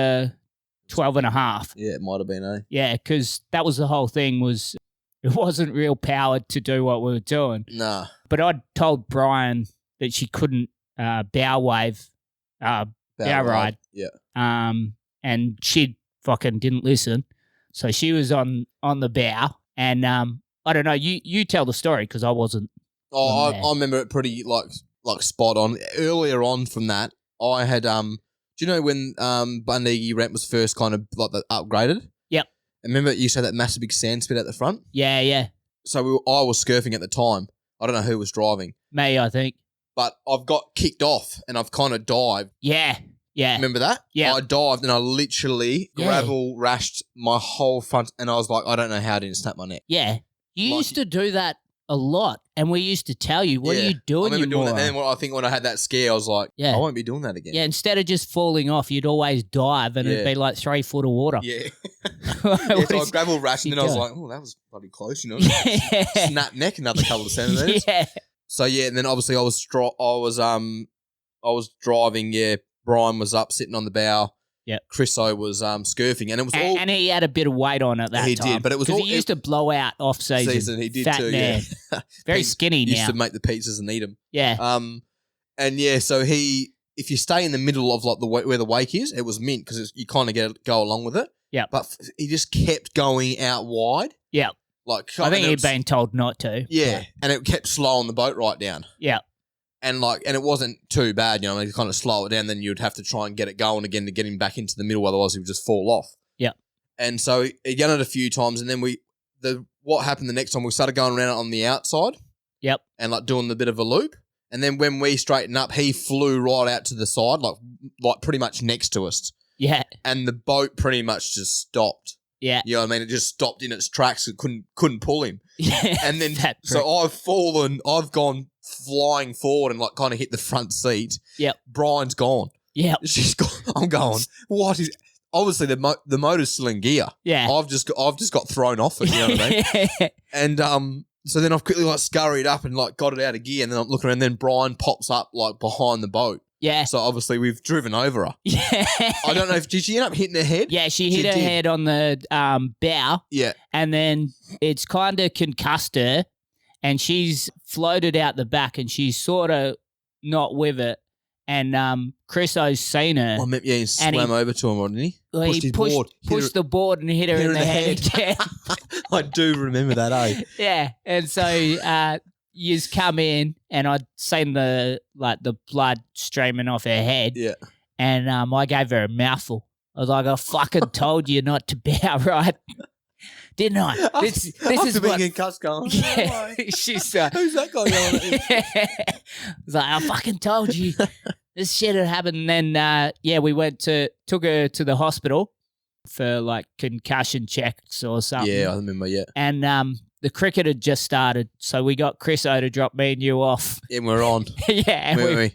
12 and a half. Yeah, it might have been, eh? Yeah, because that was the whole thing was it wasn't real powered to do what we were doing. Nah. But I'd told Brian that she couldn't bow ride. Yeah. And she fucking didn't listen. So she was on the bow and I don't know, you tell the story because I wasn't. Oh, I remember it pretty like spot on. Earlier on from that, I had do you know when Bundy ramp was first kind of like upgraded? Yep. Remember you said that massive big sand spit at the front? Yeah. So I was surfing at the time. I don't know who was driving. Me, I think. But I've got kicked off and I've kind of dived. Yeah. Remember that? Yeah. I dived and I literally gravel rashed my whole front and I was like, I don't know how I didn't snap my neck. Yeah. You used to do that a lot and we used to tell you, what are you doing? I remember doing that. And then I think when I had that scare, I was like, I won't be doing that again. Yeah, instead of just falling off, you'd always dive and it'd be like 3 foot of water. Yeah. So I gravel rashed and then I was like, oh, that was bloody close, you know? Snap neck another couple of centimetres. Yeah. So, and then obviously I was driving, Brian was up sitting on the bow. Yeah. Chriso was scurfing. And it was all... And he had a bit of weight on at that time. He did, but it was all... Because he used to blow out off-season. He did fat too, man. Very skinny now. Used to make the pizzas and eat them. Yeah. So if you stay in the middle of like where the wake is, it was mint because you kind of go along with it. Yeah. But he just kept going out wide. Yeah. Like I think he'd been told not to. Yeah. And it kept slowing the boat right down. Yeah. And it wasn't too bad, you know, you kind of slow it down, then you'd have to try and get it going again to get him back into the middle, otherwise he would just fall off. Yeah. And so he done it a few times, and then what happened the next time, we started going around on the outside. Yep. And like doing the bit of a loop. And then when we straightened up, he flew right out to the side, like pretty much next to us. Yeah. And the boat pretty much just stopped. Yeah. You know what I mean? It just stopped in its tracks. It couldn't pull him. Yeah. And then so I've gone flying forward and like kind of hit the front seat. Yep. Brian's gone. Yep. She's gone. I'm going, what is obviously the motor's still in gear. Yeah. I've just got thrown off it, you know what I mean? And so then I've quickly like scurried up and like got it out of gear, and then I'm looking around, and then Brian pops up like behind the boat. Yeah. So obviously we've driven over her. Yeah. I don't know did she end up hitting her head? Yeah, she hit her head on the bow. Yeah. And then it's kind of concussed her, and she's floated out the back, and she's sort of not with it. And Chriso's seen her. Oh, yeah, he swam over to him, didn't he? Well, pushed the board and hit her in the head. Yeah. I do remember that, eh? Yeah. And so you's come in, and I'd seen the blood streaming off her head. Yeah. And I gave her a mouthful. I was like, I fucking told you not to bow right. Didn't I? This is being in cuss going. Yeah. She's who's that guy yelling at you? I was like, I fucking told you. This shit had happened. And then we took her to the hospital for like concussion checks or something. Yeah, I remember, yeah. And the cricket had just started, so we got Chriso to drop me and you off. And we're on. Yeah. And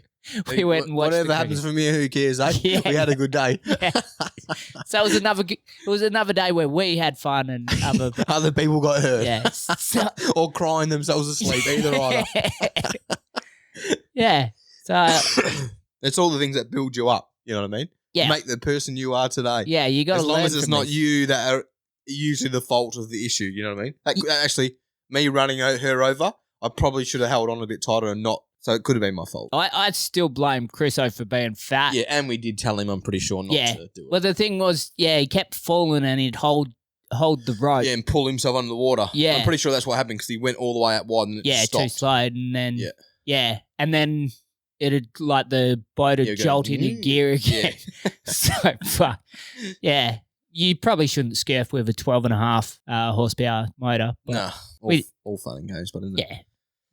we went and watched whatever happens from here, who cares, eh? Yeah. We had a good day. Yeah. So it was another day where we had fun and other people got hurt. Yeah. So, or crying themselves asleep, either either. Yeah. So It's all the things that build you up. You know what I mean? Yeah. Make the person you are today. Yeah, you got to learn. As long as it's from not this. you that are usually the fault of the issue. You know what I mean? Actually, me running her over, I probably should have held on a bit tighter and not. So it could have been my fault. I'd still blame Chriso for being fat. Yeah, and we did tell him, I'm pretty sure, not to do it. Well, the thing was, he kept falling and he'd hold the rope. Yeah, and pull himself under the water. Yeah. I'm pretty sure that's what happened because he went all the way out wide and it stopped. Too slow. And then, and then it'd, like, the boat would jolt into gear again. Yeah. So, fuck. Yeah. You probably shouldn't scurf with a 12.5 horsepower motor. Nah, all fun and games, but isn't it? Yeah.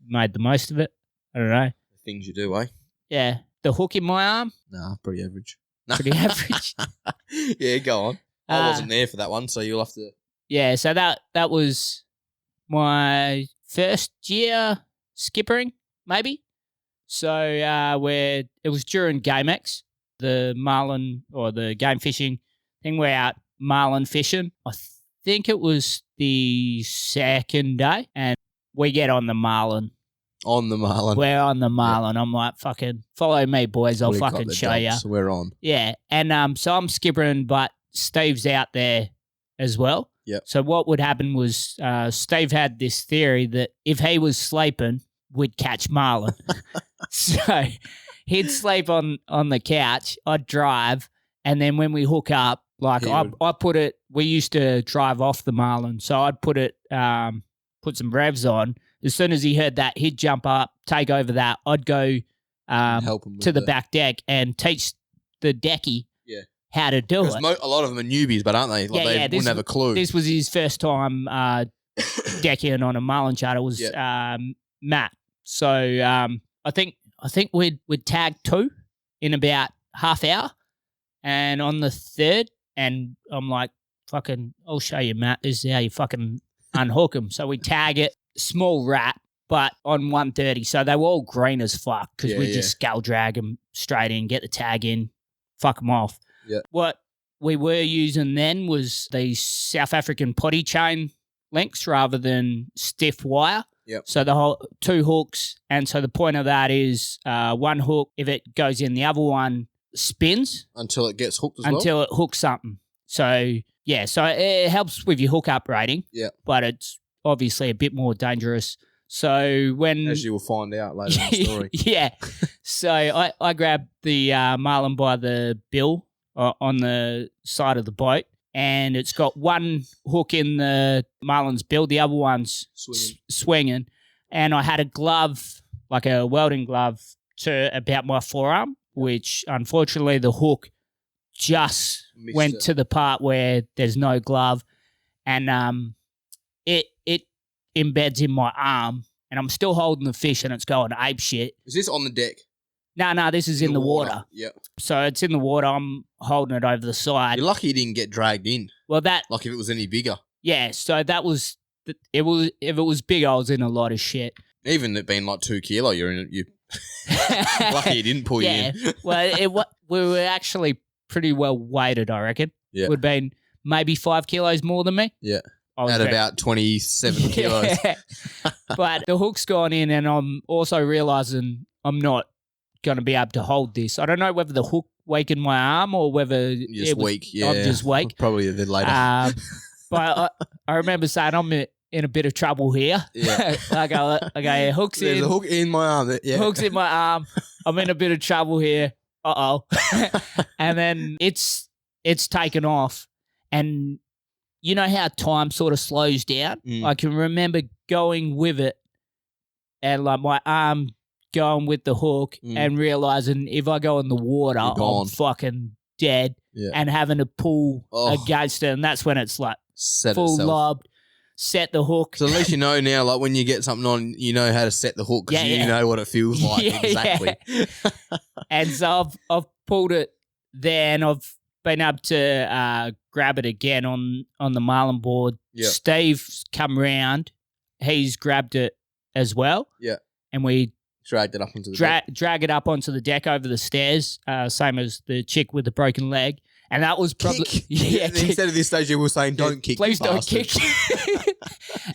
Made the most of it. I don't know. The things you do, eh? Yeah. The hook in my arm? Nah, pretty average. Pretty average. Yeah, go on. I wasn't there for that one, so you'll have to... Yeah, so that was my first year skippering, maybe. So it was during GameX, the marlin or the game fishing thing. We're out marlin fishing. I think it was the second day, and we get on the marlin. On the marlin. We're on the marlin. I'm like, fucking follow me, boys. I'll fucking show you. So we're on. Yeah, and so I'm skippering, but Steve's out there as well. Yep. So what would happen was Steve had this theory that if he was sleeping, we'd catch marlin. So he'd sleep on the couch, I'd drive, and then when we hook up, like I put it, we used to drive off the marlin, so I'd put it, put some revs on. As soon as he heard that, he'd jump up, take over that. I'd go help him to the back deck and teach the decky how to do it. A lot of them are newbies, but aren't they? Like they wouldn't have a clue. This was his first time decking on a marlin charter. Was Matt. So I think we'd tag 2 in about half hour, and on the third, and I'm like, fucking, I'll show you, Matt. This is how you fucking unhook them. So we tag it, small rat, but on 130. So they were all green as fuck because we just scale drag them straight in, get the tag in, fuck them off. Yeah. What we were using then was the South African potty chain links rather than stiff wire. Yep. So the whole 2 hooks, and so the point of that is one hook, if it goes in, the other one spins until it gets hooked as well. Until it hooks something. So so it helps with your hookup rating. Yeah. But it's obviously a bit more dangerous. So when, as you will find out later in the story. Yeah. So I grabbed the marlin by the bill on the side of the boat, and it's got one hook in the marlin's bill, the other one's swinging, and I had a glove, like a welding glove, to about my forearm, which unfortunately the hook just went to the part where there's no glove, and it embeds in my arm, and I'm still holding the fish, and it's going ape shit. Is this on the deck? No, this is in the water. Yeah. So it's in the water. I'm holding it over the side. You're lucky you didn't get dragged in. Well, like if it was any bigger. Yeah. So that was if it was big, I was in a lot of shit. Even it being like 2 kilo, you're in it. You lucky it didn't pull you in. Well, we were actually pretty well weighted, I reckon. Yeah. Would have been maybe 5 kilos more than me. Yeah. At about 27 kilos. But the hook's gone in, and I'm also realising I'm not going to be able to hold this. I don't know whether the hook weakened my arm or whether you're just weak. Yeah. I'm just weak. Probably a bit later. But I remember saying I'm in a bit of trouble here. Yeah. I go, hook's in. There's a hook in my arm. Yeah. Hook's in my arm. I'm in a bit of trouble here. Uh-oh. And then it's taken off, and you know how time sort of slows down? I can remember going with it and like my arm going with the hook and realising if I go in the water, I'm fucking dead and having to pull against it. And that's when it's like full lobbed, set the hook. So at least you know now, like when you get something on, you know how to set the hook because you know what it feels like exactly. Yeah. And so I've pulled it there, and I've been able to grab it again on the marlin board. Yep. Steve's come round. He's grabbed it as well. Yeah. And we dragged it up onto the deck. Drag it up onto the deck over the stairs, same as the chick with the broken leg. And that was probably... Yeah, instead of this stage, you were saying, don't kick. Please don't kick.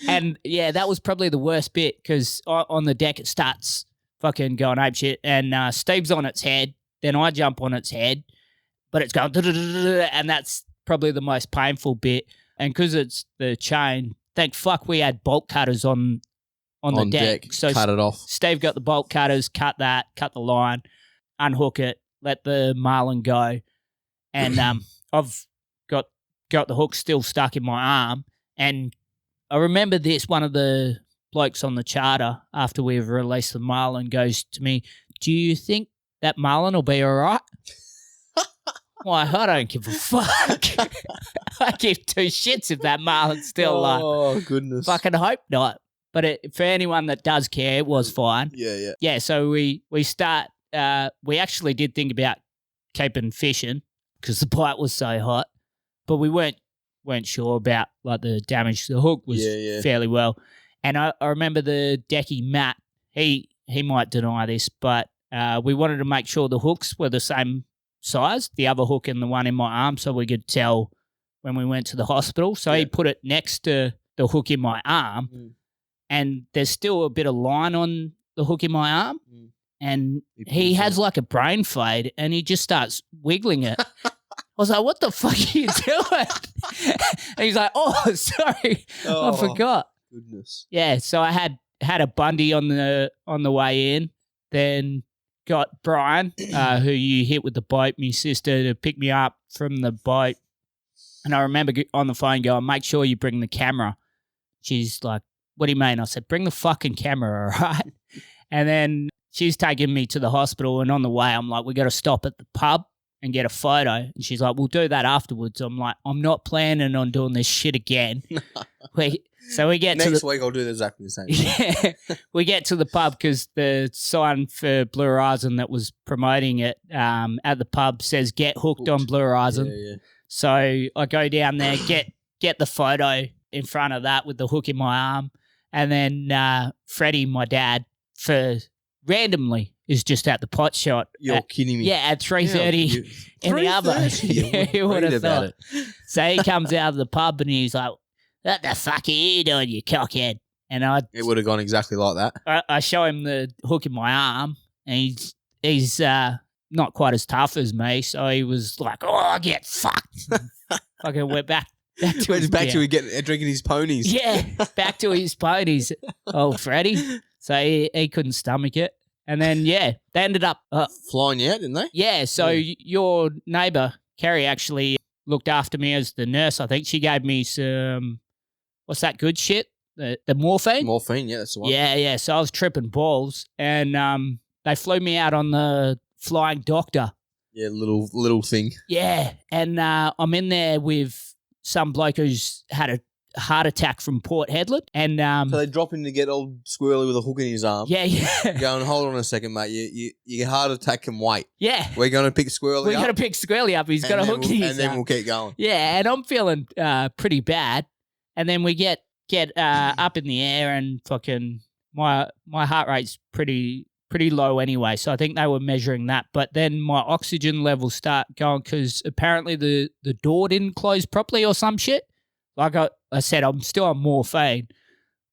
And, yeah, that was probably the worst bit because on the deck it starts fucking going apeshit. And Steve's on its head, then I jump on its head, but it's going, and that's probably the most painful bit. And because it's the chain, thank fuck we had bolt cutters on the deck. So cut it off. Steve got the bolt cutters, cut the line, unhook it, let the marlin go. And I've got the hook still stuck in my arm. And I remember this, one of the blokes on the charter after we've released the marlin goes to me, do you think that marlin will be all right? Why, I don't give a fuck. I give two shits if that marlin's still alive. Oh, goodness. Fucking hope not. But for anyone that does care, it was fine. Yeah. Yeah, so we start, we actually did think about keeping fishing because the bite was so hot, but we weren't sure about like the damage to the hook was fairly well. And I remember the decky Matt, he might deny this, but we wanted to make sure the hooks were the same size, the other hook and the one in my arm, so we could tell when we went to the hospital. So he put it next to the hook in my arm, and there's still a bit of line on the hook in my arm, and he has like a brain fade, and he just starts wiggling it. I was like, what the fuck are you doing? And he's like, oh, sorry, I forgot. Goodness. Yeah, so I had a Bundy on the way in, then got Brian, who you hit with the boat, my sister, to pick me up from the boat. And I remember on the phone going, make sure you bring the camera. She's like, what do you mean? I said, bring the fucking camera, all right? And then she's taking me to the hospital, and on the way, I'm like, we got to stop at the pub and get a photo. And she's like, we'll do that afterwards. I'm like, I'm not planning on doing this shit again. So we get next week I'll do exactly the same. Yeah, we get to the pub because the sign for Blue Horizon that was promoting it at the pub says "Get hooked on Blue Horizon." Yeah. So I go down there, get the photo in front of that with the hook in my arm, and then Freddie, my dad, for randomly is just at the pot shot. You're kidding me? Yeah, at 3:30 in the oven. Yeah, you would have thought. So he comes out of the pub and he's like, what the fuck are you doing, you cockhead? And it would have gone exactly like that. I show him the hook in my arm, and he's not quite as tough as me, so he was like, oh, get fucked. Fucking went back to drinking his ponies. Yeah, back to his ponies, old Freddie. So he couldn't stomach it. And then, they ended up flying you out, didn't they? Yeah, so your neighbour, Kerry, actually looked after me as the nurse, I think. She gave me some, what's that good shit? The morphine? Morphine, yeah, that's the one. Yeah. So I was tripping balls, and they flew me out on the flying doctor. Yeah, little thing. Yeah, and I'm in there with some bloke who's had a heart attack from Port Hedland, and so they drop in to get old Squirrely with a hook in his arm. Yeah. Going, hold on a second, mate. Your heart attack can wait. Yeah, we're going to pick Squirrely up. We're going to pick Squirrely up. He's got a hook in his arm. And then we'll keep going. Yeah, and I'm feeling pretty bad. And then we get up in the air, and fucking my heart rate's pretty low anyway. So I think they were measuring that. But then my oxygen levels start going because apparently the door didn't close properly or some shit. Like I said, I'm still on morphine,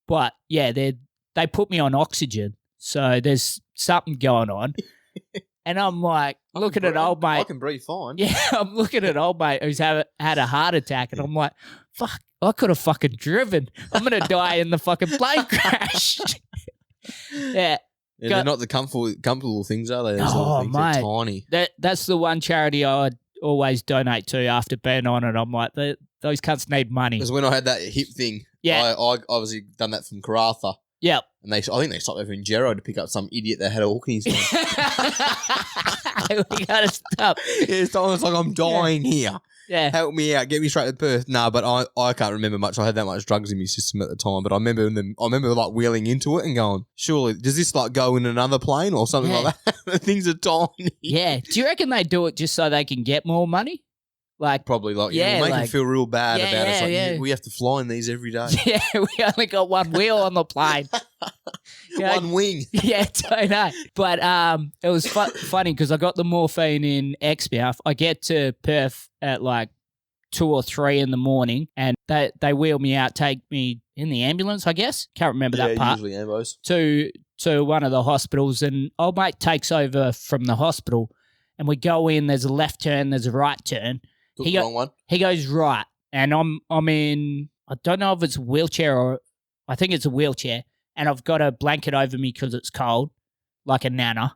but yeah, they put me on oxygen, so there's something going on. And I'm like, looking at old mate. I can breathe fine. Yeah, I'm looking at old mate who's had a heart attack, and I'm like, fuck, I could have fucking driven. I'm going to die in the fucking plane crash. Yeah. Yeah, they're not the comfortable things, are they? Oh, things. mate. They're tiny. That's the one charity I'd always donate to after being on it. I'm like, those cunts need money. Because when I had that hip thing, I obviously done that from Karatha. Yep. And I think they stopped over in Gero to pick up some idiot that had a hook in his hand. We gotta stop. It's almost like I'm dying here. Yeah. Help me out. Get me straight to Perth. Nah, but I can't remember much. I had that much drugs in my system at the time. But I remember like wheeling into it and going, surely, does this like go in another plane or something like that? The things are tiny. Yeah. Do you reckon they do it just so they can get more money? Like probably like make them feel real bad about it. It's like we have to fly in these every day. Yeah, we only got one wheel on the plane. One wing. Yeah, I know. But it was funny because I got the morphine in Exmouth. I get to Perth at like 2 or 3 in the morning, and they wheel me out, take me in the ambulance, I guess. Can't remember that part. Usually ambos. To one of the hospitals, and old mate takes over from the hospital. and we go in. There's a left turn. There's a right turn. Took the wrong one. He goes right, and I'm in. I don't know if it's a wheelchair or I think it's a wheelchair, and I've got a blanket over me because it's cold, like a nana.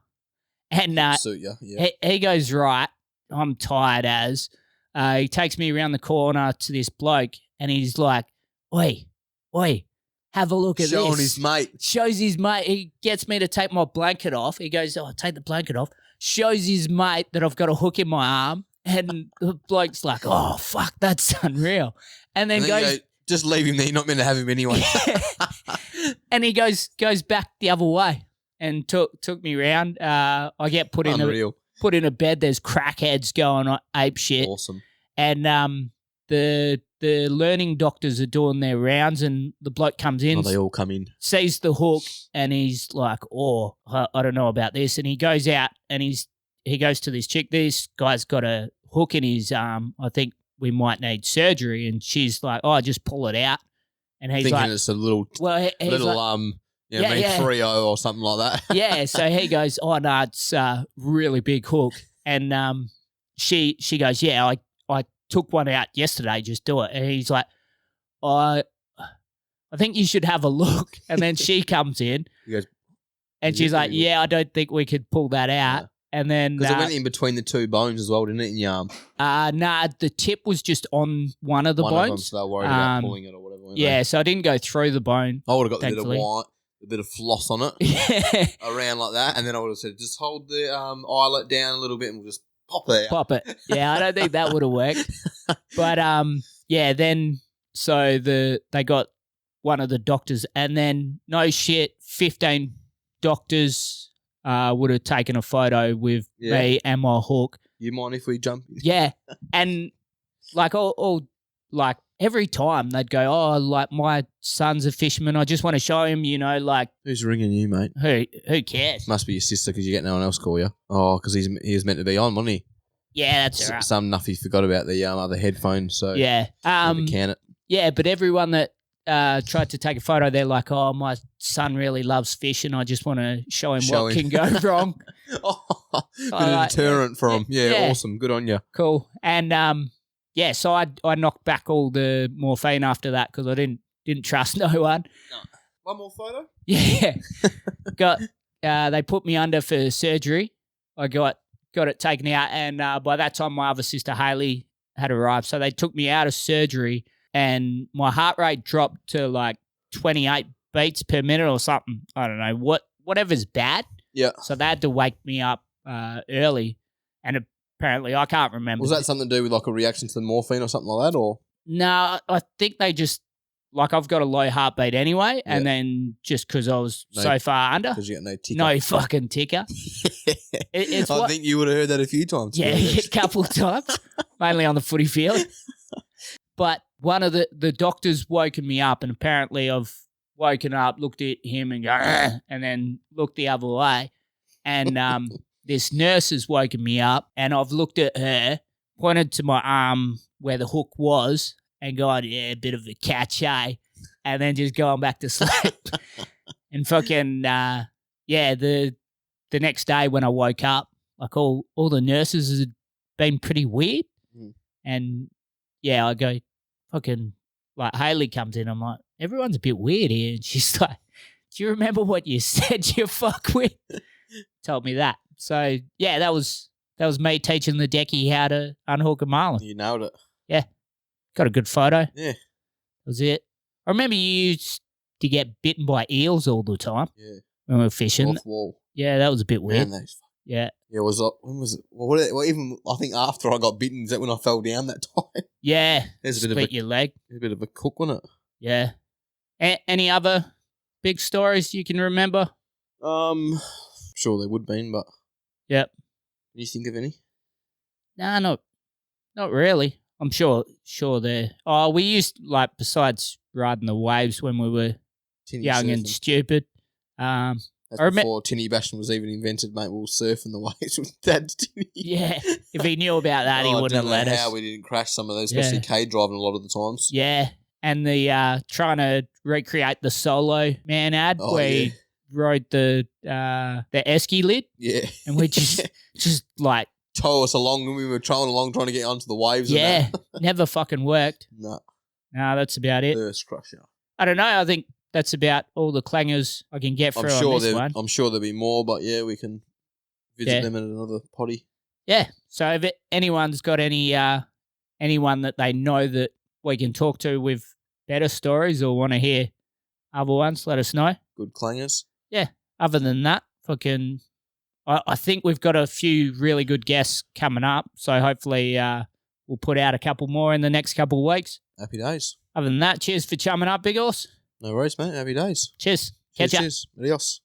And Suit you, yeah. he goes right. I'm tired as. He takes me around the corner to this bloke, and he's like, "Oi, have a look at this." Showing his mate. Shows his mate. He gets me to take my blanket off. He goes, "Oh, take the blanket off." Shows his mate that I've got a hook in my arm, and the bloke's like, "Oh, fuck, that's unreal." And then goes, "Just leave him there. You're not meant to have him anyway." And he goes back the other way and took me round. I get put in a bed. There's crackheads going on ape shit. Awesome. And the learning doctors are doing their rounds, and the bloke comes in. Oh, they all come in. Sees the hook, and he's like, "Oh, I don't know about this." And he goes out, and he goes to this chick. This guy's got a hook in his arm. I think we might need surgery. And she's like, "Oh, just pull it out." And he's thinking like, it's a little like, 3-0 or something like that. Yeah. So he goes, "Oh no, it's a really big hook." And she goes, "Yeah, I took one out yesterday. Just do it." And he's like, I think you should have a look. And then she comes in, and she's like, "Yeah, I don't think we could pull that out." Yeah. And then because it went in between the two bones as well, didn't it, in your arm? Nah, the tip was just on one of the bones. Of them, so they were worried about pulling it or whatever. Yeah, so I didn't go through the bone. I would have got a bit of floss on it, around like that, and then I would have said, "Just hold the eyelet down a little bit, and we'll just pop it out." Pop it. Yeah, I don't think that would have worked. But yeah, then so they got one of the doctors, and then no shit, 15 doctors would have taken a photo with me and my hook. You mind if we jump in? Yeah, and like all like every time they'd go, "Oh, like my son's a fisherman. I just want to show him, like." Who's ringing you, mate? Who cares? Must be your sister because you get no one else call you. Oh, because he was meant to be on, wasn't he? Yeah, that's right. Some nuffy forgot about the other headphones, so yeah, can it. Yeah, but everyone that tried to take a photo, they're like, "Oh, my son really loves fishing. I just want to show him what can go wrong." Bit of deterrent for him. Yeah, awesome. Good on you. Cool. And yeah, so I knocked back all the morphine after that because I didn't trust no one. No. One more photo? Yeah. They put me under for surgery. I got it taken out, and by that time my other sister Hayley had arrived. So they took me out of surgery, and my heart rate dropped to like 28 beats per minute or something. I don't know, whatever's bad. Yeah. So they had to wake me up early, and apparently I can't remember. Was that something to do with like a reaction to the morphine or something like that, or? No, I think they just, like, I've got a low heartbeat anyway, and then just because I was so far under. Because you got no ticker. No fucking ticker. I think you would have heard that a few times. Yeah, a couple of times, mainly on the footy field. But one of the doctors woken me up, and apparently I've woken up, looked at him and go, "Argh," and then looked the other way. And this nurse has woken me up, and I've looked at her, pointed to my arm where the hook was, and gone, "Yeah, a bit of a catch, eh?" And then just going back to sleep. And fucking, the next day when I woke up, like all the nurses had been pretty weird. Mm. And yeah, I go, fucking, like Hayley comes in, I'm like, "Everyone's a bit weird here." And she's like, "Do you remember what you said you fuck with?" Told me that. So yeah, that was me teaching the decky how to unhook a marlin. You nailed it. Yeah. Got a good photo. Yeah. That was it. I remember you used to get bitten by eels all the time. Yeah. When we were fishing. Off wall. Yeah, that was a bit weird. Man, yeah. Yeah, when was it? Well, even I think after I got bitten, is that when I fell down that time? Yeah. There's a bit Split your leg. A bit of a cook, wasn't it? Yeah. Any other big stories you can remember? Sure there would have been, but. Yep. Can you think of any? Nah, not really. I'm sure there. Oh, we used, like, besides riding the waves when we were young and stupid. That's before Tinny Basham was even invented, mate. We were surfing the waves with Dad's Tinny. Yeah. If he knew about that, he wouldn't have let us. How we didn't crash some of those, especially cade driving a lot of the times. Yeah. And the trying to recreate the Solo Man ad where he rode the esky lid. Yeah. And we just like tow us along when we were trolling along trying to get onto the waves. Yeah, never fucking worked. No. No, that's about it. Thirst crusher. I don't know. I think that's about all the clangers I can get through on this one. I'm sure there'll be more, but yeah, we can visit them in another potty. Yeah. So if anyone's got anyone that they know that we can talk to with better stories or want to hear other ones, let us know. Good clangers. Yeah. Other than that, I think we've got a few really good guests coming up. So hopefully we'll put out a couple more in the next couple of weeks. Happy days. Other than that, cheers for chumming up, Big Horse. No worries, mate. Happy days. Cheers. Catch ya. Cheers. Adios.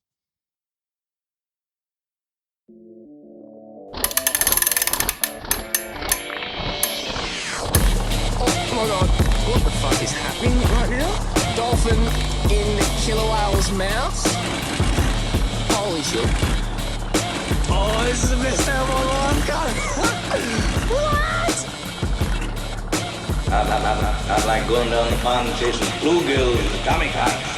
Oh my god, what the fuck is happening right now? Dolphin in the killer whale's mouth? Holy shit. Oh, this is the best day of my life, God. What? I like going down the pond and chasing bluegills and kamikaze.